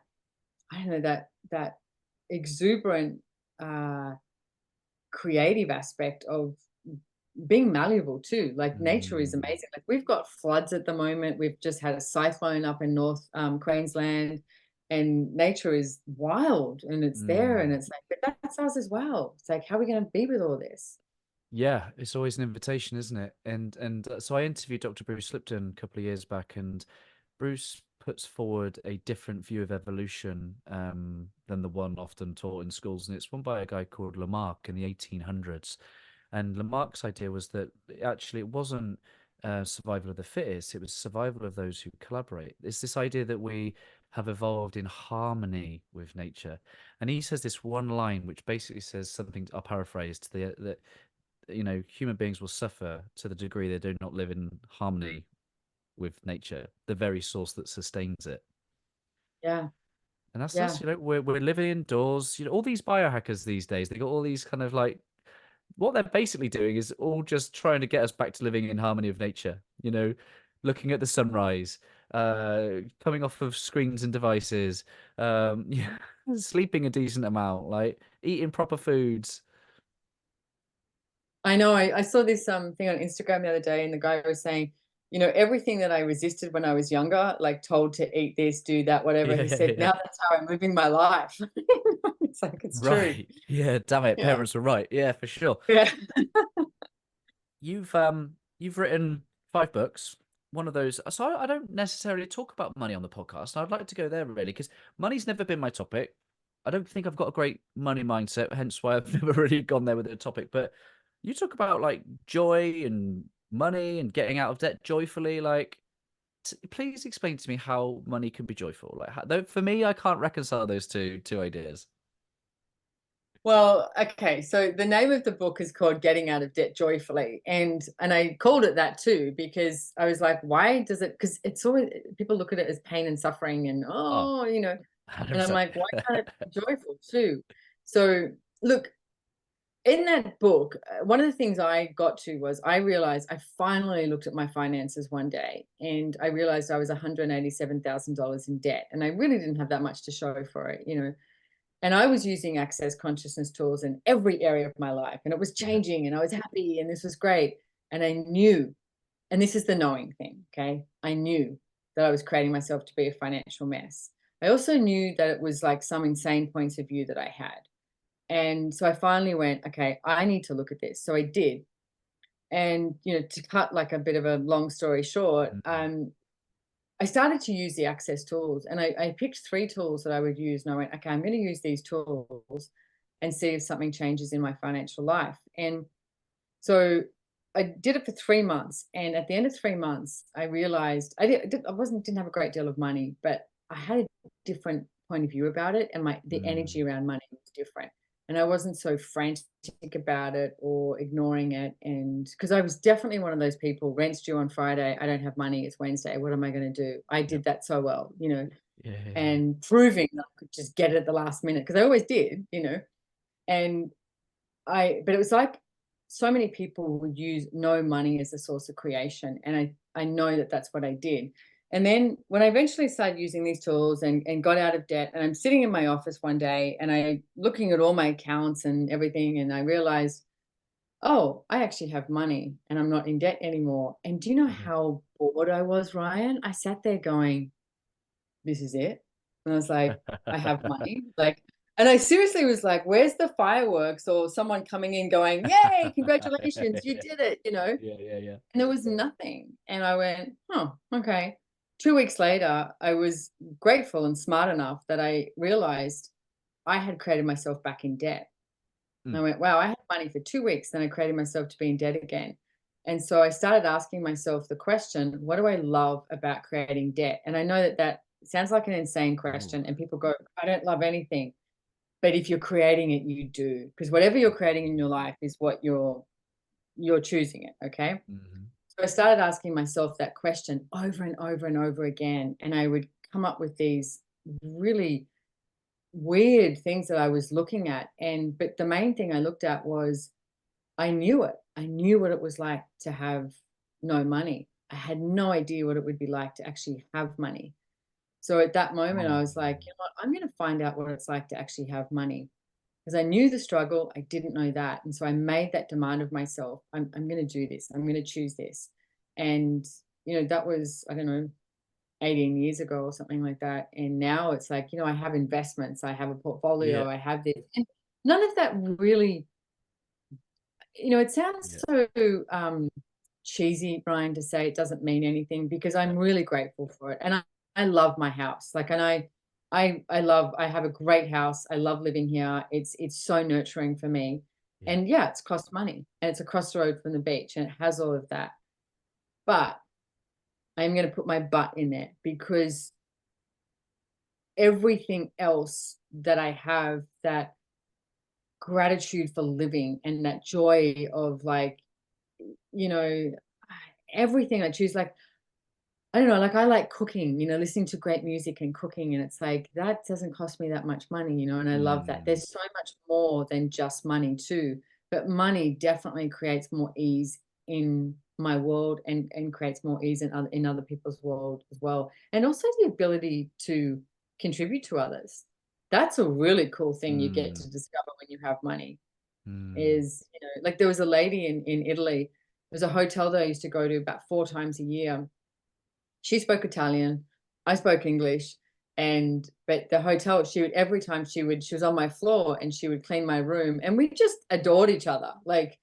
I don't know, that exuberant, uh, creative aspect of being malleable too. Like nature is Mm, amazing. Like we've got floods at the moment. We've just had a cyclone up in North Queensland, and nature is wild and it's there. And mm. it's like, but that's us as well. It's like, how are we going to be with all this? Yeah, it's always an invitation, isn't it? And so I interviewed Dr. Bruce Lipton a couple of years back, and Bruce puts forward a different view of evolution than the one often taught in schools, and it's one by a guy called Lamarck in the 1800s. And Lamarck's idea was that actually it wasn't survival of the fittest; it was survival of those who collaborate. It's this idea that we have evolved in harmony with nature, and he says this one line, which basically says something. I'll paraphrase to the that human beings will suffer to the degree they do not live in harmony with nature, the very source that sustains it. Yeah. And that's Yeah. us, we're living indoors. All these biohackers these days, they got all these kind of like what they're basically doing is all just trying to get us back to living in harmony with nature, looking at the sunrise, coming off of screens and devices, yeah, sleeping a decent amount, like eating proper foods. I know. I saw this thing on Instagram the other day, and the guy was saying, everything that I resisted when I was younger, like told to eat this, do that, whatever. Yeah, He yeah, said, yeah. now that's how I'm living my life. It's like, it's true. Right. Yeah, damn it. Yeah. Parents were right. Yeah, for sure. Yeah. You've written 5 books. One of those. So I don't necessarily talk about money on the podcast. I'd like to go there really because money's never been my topic. I don't think I've got a great money mindset, hence why I've never really gone there with the topic. But you talk about like joy and money and getting out of debt joyfully. Like, please explain to me how money can be joyful. Like, though for me, I can't reconcile those two ideas. Well, okay, so the name of the book is called Getting Out of Debt Joyfully, and I called it that too because I was like, why does it? Because it's always, people look at it as pain and suffering, and Oh, and I'm 100%. like, why can't it be joyful too? So look, in that book, one of the things I got to was I realized, I finally looked at my finances one day, and I realized I was $187,000 in debt, and I really didn't have that much to show for it. And I was using access consciousness tools in every area of my life, and it was Yeah. changing, and I was happy, and this was great. And I knew, and this is the knowing thing, okay? I knew that I was creating myself to be a financial mess. I also knew that it was like some insane points of view that I had. And so I finally went, okay, I need to look at this. So I did. And, to cut like a bit of a long story short, Mm. I started to use the access tools, and I picked 3 tools that I would use. And I went, okay, I'm going to use these tools and see if something changes in my financial life. And so I did it for 3 months, and at the end of 3 months, I realized didn't have a great deal of money, but I had a different point of view about it, and the Mm. energy around money was different. And I wasn't so frantic about it or ignoring it, and because I was definitely one of those people, rent's due on Friday, I don't have money, it's Wednesday, what am I gonna do? I Yep. did that so well, Yeah, yeah, yeah. and proving that I could just get it at the last minute because I always did. And but it was like so many people would use no money as a source of creation, and I know that that's what I did. And then when I eventually started using these tools and got out of debt, and I'm sitting in my office one day and I looking at all my accounts and everything, and I realized, oh, I actually have money and I'm not in debt anymore. And do you know Mhm. how bored I was, Ryan? I sat there going, this is it. And I was like, I have money. Like, and I seriously was like, where's the fireworks or someone coming in going, yay, congratulations, you did it? Yeah, yeah, yeah. And there was nothing. And I went, oh, okay. 2 weeks later, I was grateful and smart enough that I realized I had created myself back in debt. And Mm. I went, wow, I had money for 2 weeks. Then I created myself to be in debt again. And so I started asking myself the question, what do I love about creating debt? And I know that that sounds like an insane Ooh. question. And people go, I don't love anything. But if you're creating it, you do. Because whatever you're creating in your life is what you're choosing it. Okay. Mhm. So I started asking myself that question over and over and over again. And I would come up with these really weird things that I was looking at. But the main thing I looked at was I knew it. I knew what it was like to have no money. I had no idea what it would be like to actually have money. So at that moment, I was like, Mm. you know what? I'm going to find out what it's like to actually have money because I knew the struggle. I didn't know that. And so I made that demand of myself. I'm going to do this. I'm going to choose this. And, that was, I don't know, 18 years ago or something like that. And now it's like, I have investments, I have a Yeah, portfolio, I have this. And none of that really, it sounds yeah. so cheesy, Brian, to say it doesn't mean anything because No. I'm really grateful for it. And I love my house. Like, and I have a great house. I love living here. It's so nurturing for me. Yeah. And yeah, it's cost money and it's across the road from the beach and it has all of that. But I'm going to put my butt in there because everything else that I have, that gratitude for living and that joy of like, you know, everything I choose, like, I don't know, like I like cooking, listening to great music and cooking. And it's like, that doesn't cost me that much money, and I love that. Mm. There's so much more than just money too. But money definitely creates more ease in my world and creates more ease in other people's world as well. And also the ability to contribute to others. That's a really cool thing you get Mm. to discover when you have money Mm. is, like there was a lady in Italy. There's a hotel that I used to go to about 4 times a year. She spoke Italian, I spoke English, but the hotel, she would every time she was on my floor and she would clean my room, and we just adored each other. Like,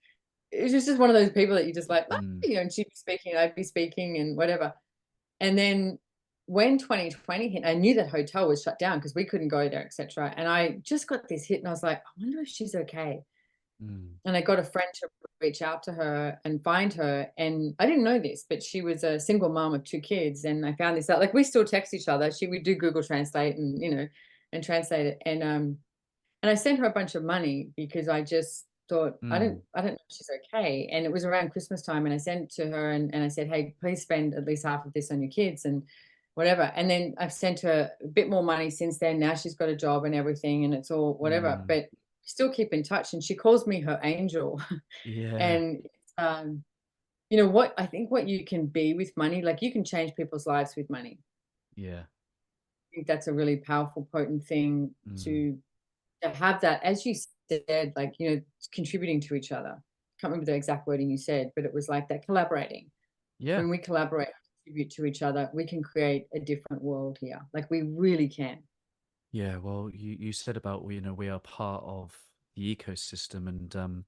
it was just one of those people that you just like, Mm. and she'd be speaking, I'd be speaking and whatever. And then when 2020 hit, I knew that hotel was shut down because we couldn't go there, etc. And I just got this hit and I was like, I wonder if she's okay. Mm. And I got a friend to reach out to her and find her, and I didn't know this, but she was a single mom of 2 kids, and I found this out, like, we still text each other. She would do Google Translate and translate it, and I sent her a bunch of money because I just thought, Mm. I don't know if she's okay, and it was around Christmas time, and I sent it to her, and I said, "Hey, please spend at least half of this on your kids," and whatever, and then I've sent her a bit more money since then. Now she's got a job and everything, and it's all whatever, Mm. but still keep in touch, and she calls me her angel. Yeah. And, what I think what you can be with money, like, you can change people's lives with money. Yeah. I think that's a really powerful, potent thing Mm. to have that, as you said, like, contributing to each other. Can't remember the exact wording you said, but it was like that collaborating. Yeah. When we collaborate, contribute to each other, we can create a different world here. Like, we really can. Yeah, well, you said about we are part of the ecosystem, and a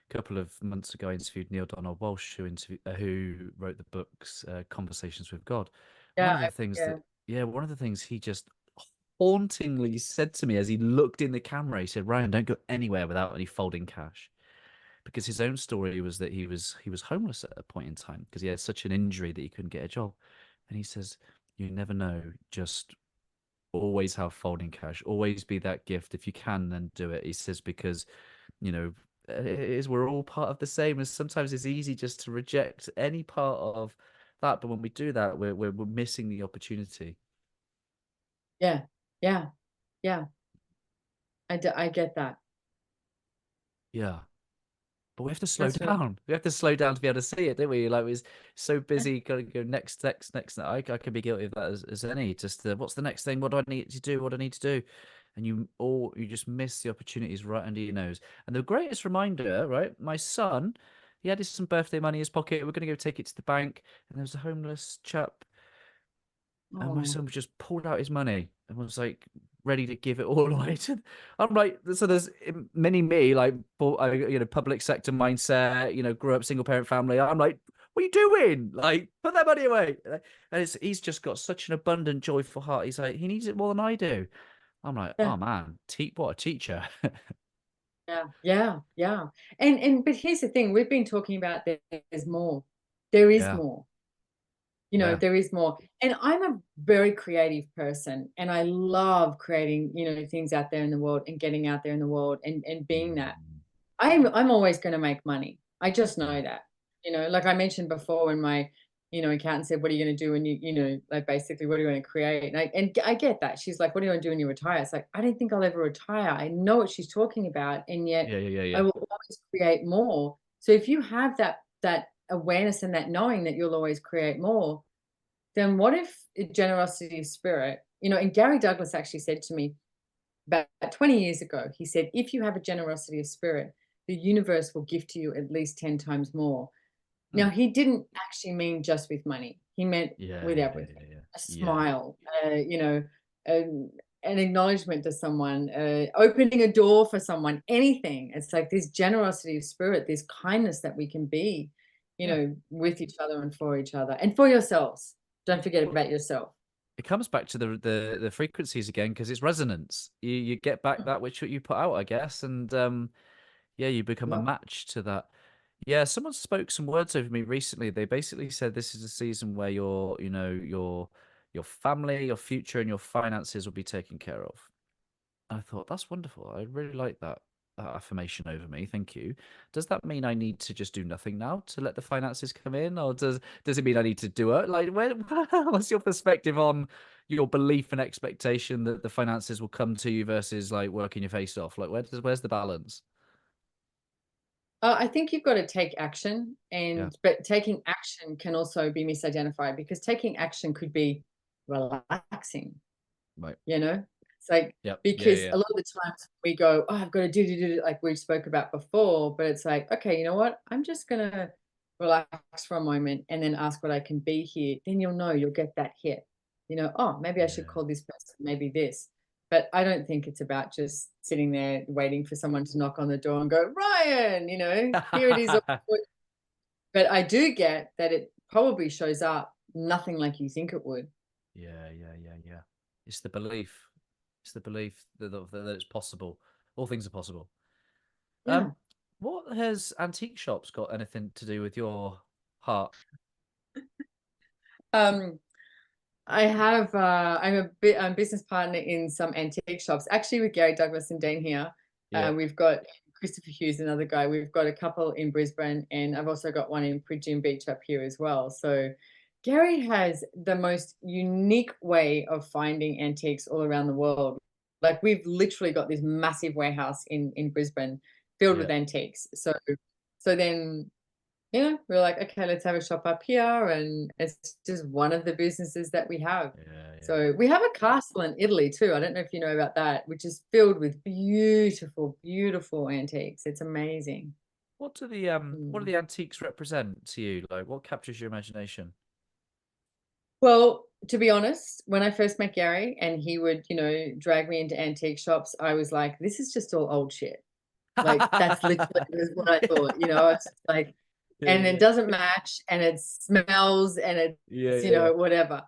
couple of months ago, I interviewed Neil Donald Walsh, who wrote the books Conversations with God. One Yeah, of the things yeah. that yeah, one of the things he just hauntingly said to me as he looked in the camera, he said, "Ryan, don't go anywhere without any folding cash." because his own story was that he was homeless at a point in time because he had such an injury that he couldn't get a job. And he says, "You never know. Just always have folding cash. Always be that gift. If you can, then do it." He says because you know it is we're all part of the same. And sometimes it's easy just to reject any part of that, but when we do that, we're missing the opportunity. Yeah. Yeah. Yeah. I get that. Yeah. But we have to slow That's really, down. We have to slow down to be able to see it, don't we? Like, we're so busy, gotta go next, next, next. I can be guilty of that as any. Just what's the next thing? What do I need to do? What do I need to do? And you just miss the opportunities right under your nose. And the greatest reminder, right? My son, he had some birthday money in his pocket. We're gonna go take it to the bank, and there was a homeless chap, and my oh, son just pulled out his money and was like ready to give it all away to. I'm like, so there's many me like, public sector mindset. Grew up single parent family. I'm like, what are you doing? Like, put that money away. And he's just got such an abundant, joyful heart. He's like, he needs it more than I do. I'm like, yeah. oh man, what a teacher. Yeah, yeah, yeah. And but here's the thing, we've been talking about there's more. There is Yeah, more. yeah. There is more. And I'm a very creative person and I love creating, things out there in the world and getting out there in the world and being that. Mm, I'm always gonna make money. I just yeah, know that. Like I mentioned before when my, accountant said, "What are you gonna do when like basically what are you gonna create?" And I get that. She's like, "What are you gonna do when you retire?" It's like, I don't think I'll ever retire. I know what she's talking about, and yet yeah, yeah, yeah, I yeah. will always create more. So if you have that awareness and that knowing that you'll always create more, then what if generosity of spirit, and Gary Douglas actually said to me about 20 years ago, he said, if you have a generosity of spirit, the universe will give to you at least 10 times more. Hmm. Now, he didn't actually mean just with money. He meant Yeah, with yeah, yeah, everything. yeah, A yeah. smile, an, an acknowledgement to someone, opening a door for someone, anything. It's like this generosity of spirit, this kindness that we can be, Yeah. with each other and for yourselves. Don't forget Well, about yourself. it comes back to the frequencies again because it's resonance. You get back that which you put out, I guess, and yeah, you become a Yep. match to that. Yeah, someone spoke some words over me recently. They basically said this is a season where your family, your future, and your finances will be taken care of. I thought that's wonderful. I really like that affirmation over me. Thank you. Does that mean I need to just do nothing now to let the finances come in, or does it mean I need to do it? Like, what's your perspective on your belief and expectation that the finances will come to you versus like working your face off? Like, where's the balance? I think you've got to take action, Yeah, but taking action can also be misidentified because taking action could be relaxing. right. It's like, Yep. Yeah, because yeah, a lot of the times we go, oh, I've got to do like we spoke about before, but it's like, okay, you know what, I'm just gonna relax for a moment and then ask what I can be here. Then you'll get that hit, oh, maybe I should yeah. call this person, maybe this. But I don't think it's about just sitting there waiting for someone to knock on the door and go, Ryan, here it is. But I do get that it probably shows up nothing like you think it would. Yeah, yeah, yeah, yeah. It's the belief. It's the belief that it's possible. All things are possible. Yeah. Um, what has antique shops got anything to do with your heart? Um, I'm I'm business partner in some antique shops, actually with Gary Douglas and Dean here. Yeah, We've got Christopher Hughes, another guy. We've got a couple in Brisbane, and I've also got one in Pridgeon Beach up here as well. So Gary has the most unique way of finding antiques all around the world. Like we've literally got this massive warehouse in Brisbane filled yeah, with antiques. So then we're like, okay, let's have a shop up here. And it's just one of the businesses that we have. yeah, yeah, yeah. So we have a castle in Italy too. I don't know if you know about that, which is filled with beautiful, beautiful antiques. It's amazing. What do Mm. the antiques represent to you? Like, what captures your imagination? Well, to be honest, when I first met Gary and he would, drag me into antique shops, I was like, this is just all old shit. Like that's literally what I thought, I was just like, Yeah, and it yeah, doesn't match and it smells and yeah, it's, yeah, whatever.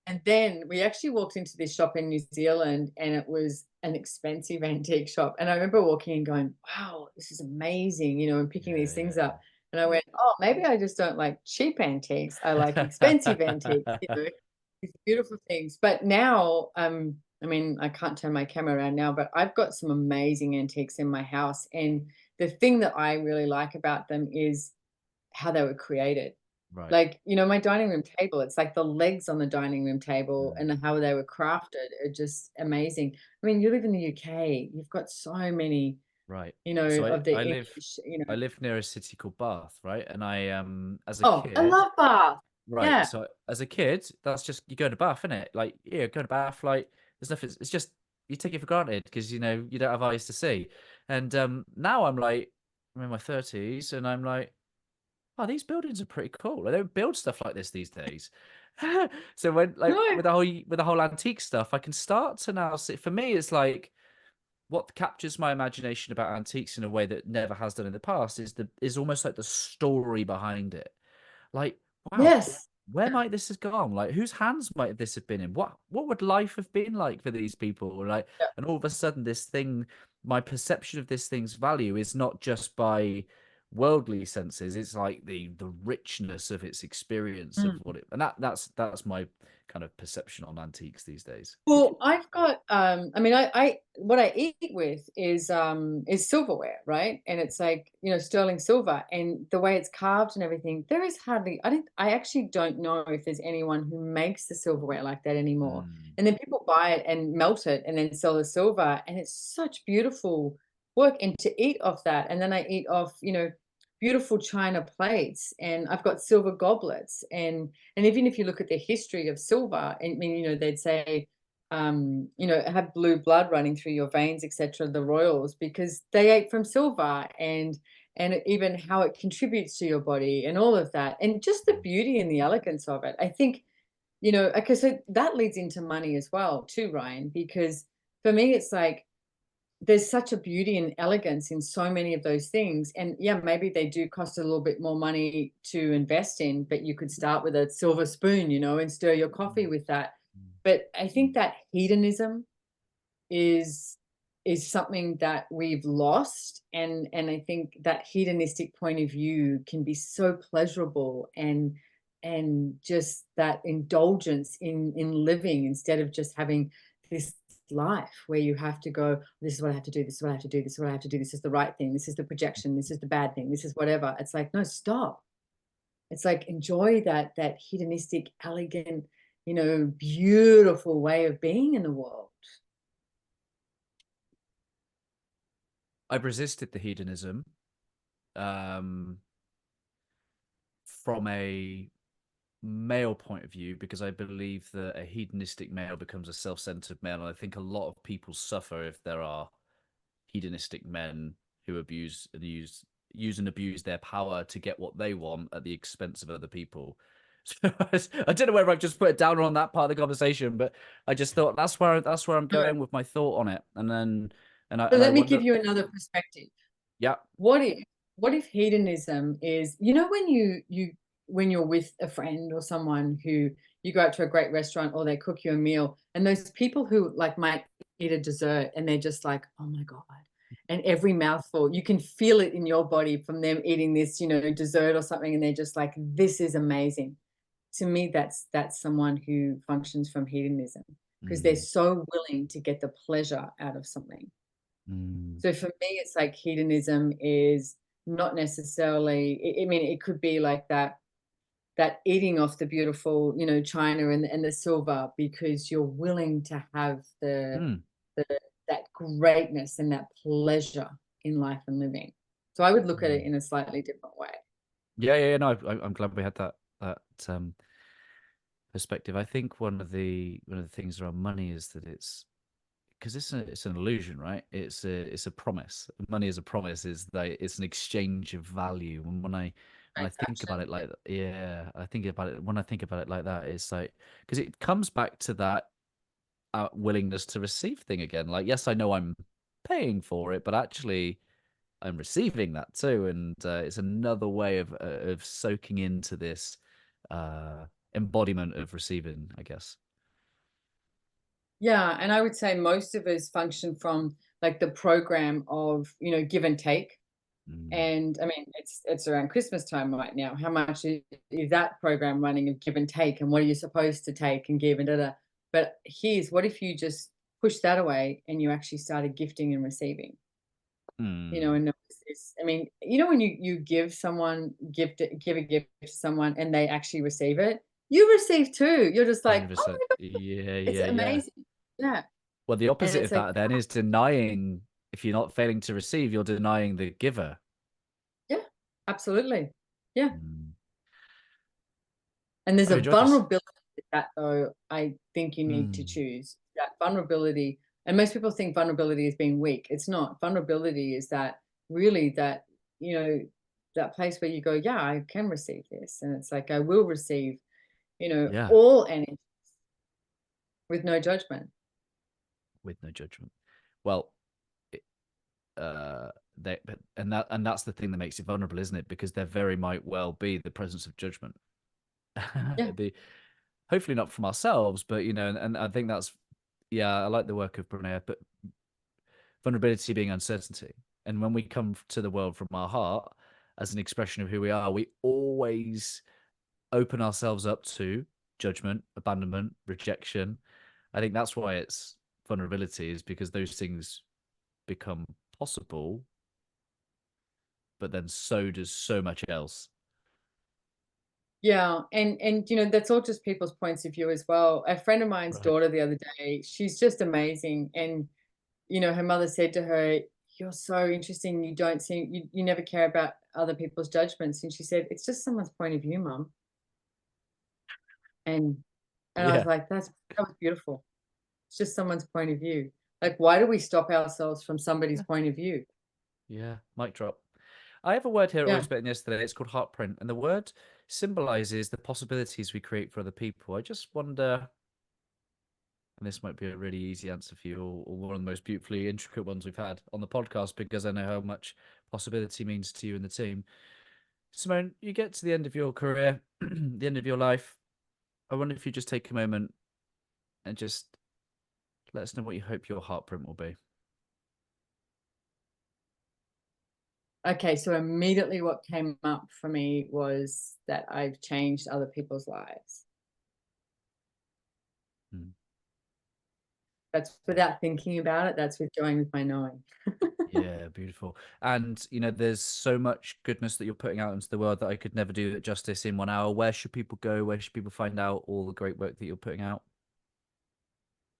And then we actually walked into this shop in New Zealand, and it was an expensive antique shop. And I remember walking and going, wow, this is amazing, and picking these things Yeah, up. And I went, oh, maybe I just don't like cheap antiques. I like expensive antiques, yeah. these beautiful things. But now, I mean, I can't turn my camera around now, but I've got some amazing antiques in my house. And the thing that I really like about them is how they were created. Right. Like, my dining room table, it's like the legs on the dining room table Mm, and how they were crafted are just amazing. I mean, you live in the UK, you've got so many, right. So of the I live English, I live near a city called Bath, right? And I as a Oh, I kid, love Bath. right. Yeah. So as a kid, that's just you go to Bath, innit? Like, yeah, go to Bath, like there's nothing, it's just you take it for granted because you don't have eyes to see. And now I'm like I'm in my 30s and I'm like, oh, these buildings are pretty cool. They don't build stuff like this these days. So when like No. with the whole antique stuff, I can start to now see. For me, it's like what captures my imagination about antiques in a way that never has done in the past is almost like the story behind it. Like, wow, Yes. where might this have gone? Like, whose hands might this have been in? What would life have been like for these people? Like, Yeah. and all of a sudden, this thing, my perception of this thing's value is not just by worldly senses. It's like the richness of its experience of Mm. what it, and that's my kind of perception on antiques these days. Well, I've got, I mean, I what I eat with is silverware, right? And it's like, sterling silver, and the way it's carved and everything, there is hardly, I actually don't know if there's anyone who makes the silverware like that anymore. Mm, And then people buy it and melt it and then sell the silver, and it's such beautiful work. And to eat off that, and then I eat off, beautiful china plates, and I've got silver goblets, and even if you look at the history of silver, I mean, they'd say, have blue blood running through your veins, etc., the royals, because they ate from silver, and even how it contributes to your body and all of that, and just the mm, beauty and the elegance of it. I think, okay, so that leads into money as well, too, Ryan, because for me, it's like there's such a beauty and elegance in so many of those things. And yeah, maybe they do cost a little bit more money to invest in, but you could start with a silver spoon, and stir your coffee mm, with that. mm, But I think that hedonism is is something that we've lost, and I think that hedonistic point of view can be so pleasurable, and just that indulgence in living, instead of just having this life where you have to go, this is what I have to do, this is what I have to do, this is what I have to do, this is the right thing, this is the projection, this is the bad thing, this is whatever. It's like, no, stop. It's like, enjoy that hedonistic, elegant, beautiful way of being in the world. I've resisted the hedonism um, from a male point of view because I believe that a hedonistic male becomes a self-centered male, and I think a lot of people suffer if there are hedonistic men who use and abuse their power to get what they want at the expense of other people. So I don't know whether I've just put it down on that part of the conversation, but I just thought that's where I'm No. going with my thought on it, and then So and I let me give wonder, you another perspective. yeah, What if what if hedonism is, when when you're with a friend or someone who you go out to a great restaurant, or they cook you a meal, and those people who like might eat a dessert and they're just like, oh my God. And every mouthful, you can feel it in your body from them eating this, dessert or something, and they're just like, this is amazing. To me, that's someone who functions from hedonism, because they're mm, so willing to get the pleasure out of something. mm, So for me, it's like hedonism is not necessarily, I mean, it could be like that eating off the beautiful, china and the silver, because you're willing to have mm, the that greatness and that pleasure in life and living. So I would look at it mm. in a slightly different way. Yeah. No, I'm glad we had that perspective. I think one of the things around money is that because it's an illusion, right? It's a promise. Money as a promise is that it's an exchange of value. And when I think about Transaction. it like that, yeah, I think about it when I think about it like that, it's like because it comes back to that willingness to receive thing again. Like, yes, I know I'm paying for it, but actually I'm receiving that too, and it's another way of soaking into this embodiment of receiving, I guess. Yeah, and I would say most of us function from like the program of, give and take. Mm, And I mean, it's around Christmas time right now. How much is that program running of give and take, and what are you supposed to take and give and da da? But what if you just push that away and you actually started gifting and receiving? mm, And I mean, when you give a gift to someone and they actually receive it, you receive too. You're just like, oh 100%. my god, Yeah, it's yeah, yeah. amazing. Yeah, Well, the and opposite it's of like, that then is denying. If you're not failing to receive, you're denying the giver. yeah, absolutely, yeah. Mm. And there's I've a enjoyed this. vulnerability to that, though, I think you need to Mm. choose. That vulnerability, and most people think vulnerability is being weak. It's not. Vulnerability is that really you know, that place where you go, yeah, I can receive this. And it's like, I will receive, Yeah, all energy with no judgment. with no judgment. Well, it, uh, and that's the thing that makes it vulnerable, isn't it? Because there very might well be the presence of judgment. Yeah. the Hopefully not from ourselves, but and I think that's yeah, I like the work of Brunei, but vulnerability being uncertainty. And when we come to the world from our heart as an expression of who we are, we always open ourselves up to judgment, abandonment, rejection. I think that's why it's vulnerability, is because those things become possible, but then so does so much else. Yeah, and that's all just people's points of view as well. A friend of mine's Right. daughter the other day, she's just amazing, and her mother said to her, "You're so interesting. You don't seem you never care about other people's judgments." And she said, "It's just someone's point of view, mum." And I was Yeah. like, that was beautiful. It's just someone's point of view. Like, why do we stop ourselves from somebody's Yeah. point of view? Yeah. Mic drop. I have a word here I Yeah. always mentioned yesterday. It's called Heartprint, and the word symbolizes the possibilities we create for other people. I just wonder, and this might be a really easy answer for you, or one of the most beautifully intricate ones we've had on the podcast, because I know how much possibility means to you and the team. Simone, you get to the end of your career, the end of your life. I wonder if you just take a moment and just let us know what you hope your heartprint will be. Okay, so immediately what came up for me was that I've changed other people's lives. Mm. That's without thinking about it. That's with going with my knowing. Yeah, beautiful. And there's so much goodness that you're putting out into the world that I could never do it justice in 1 hour. Where should people go? Where should people find out all the great work that you're putting out?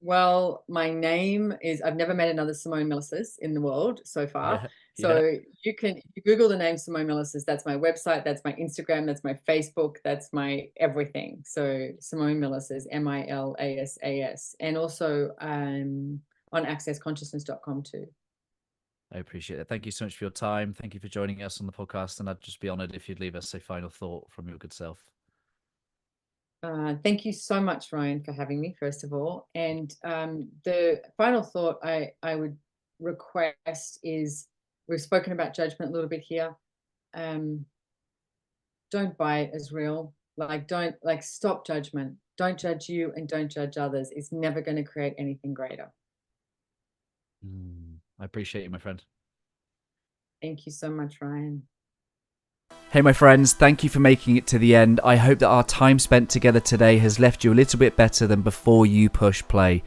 Well, my name is I've never met another Simone Milasas in the world so far. Yeah, yeah. So you Google the name Simone Milasas, that's my website, that's my Instagram, that's my Facebook, that's my everything. So Simone Milasas, Milasas, and also on accessconsciousness.com too. I appreciate it. Thank you so much for your time. Thank you for joining us on the podcast. And I'd just be honored if you'd leave us a final thought from your good self. Thank you so much, Ryan, for having me, first of all. And the final thought I would request is, we've spoken about judgment a little bit here. Don't buy it as real. Stop judgment. Don't judge you and don't judge others. It's never going to create anything greater. I appreciate you, my friend. Thank you so much, Ryan. Hey, my friends, thank you for making it to the end. I hope that our time spent together today has left you a little bit better than before you push play.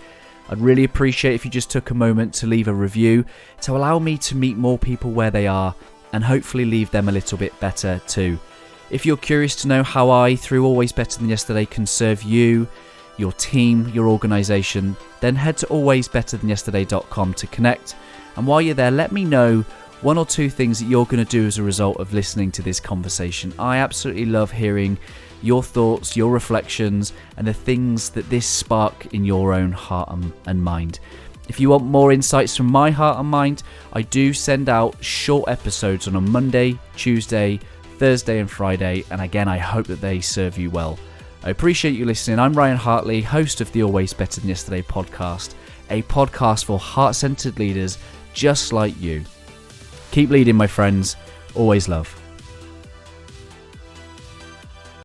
I'd really appreciate if you just took a moment to leave a review to allow me to meet more people where they are and hopefully leave them a little bit better too. If you're curious to know how I, through Always Better Than Yesterday, can serve you, your team, your organisation, then head to alwaysbetterthanyesterday.com to connect. And while you're there, let me know 1 or 2 things that you're going to do as a result of listening to this conversation. I absolutely love hearing your thoughts, your reflections, and the things that this spark in your own heart and mind. If you want more insights from my heart and mind, I do send out short episodes on a Monday, Tuesday, Thursday and Friday, and again, I hope that they serve you well. I appreciate you listening. I'm Ryan Hartley, host of the Always Better Than Yesterday podcast, a podcast for heart-centered leaders just like you. Keep leading, my friends. Always love.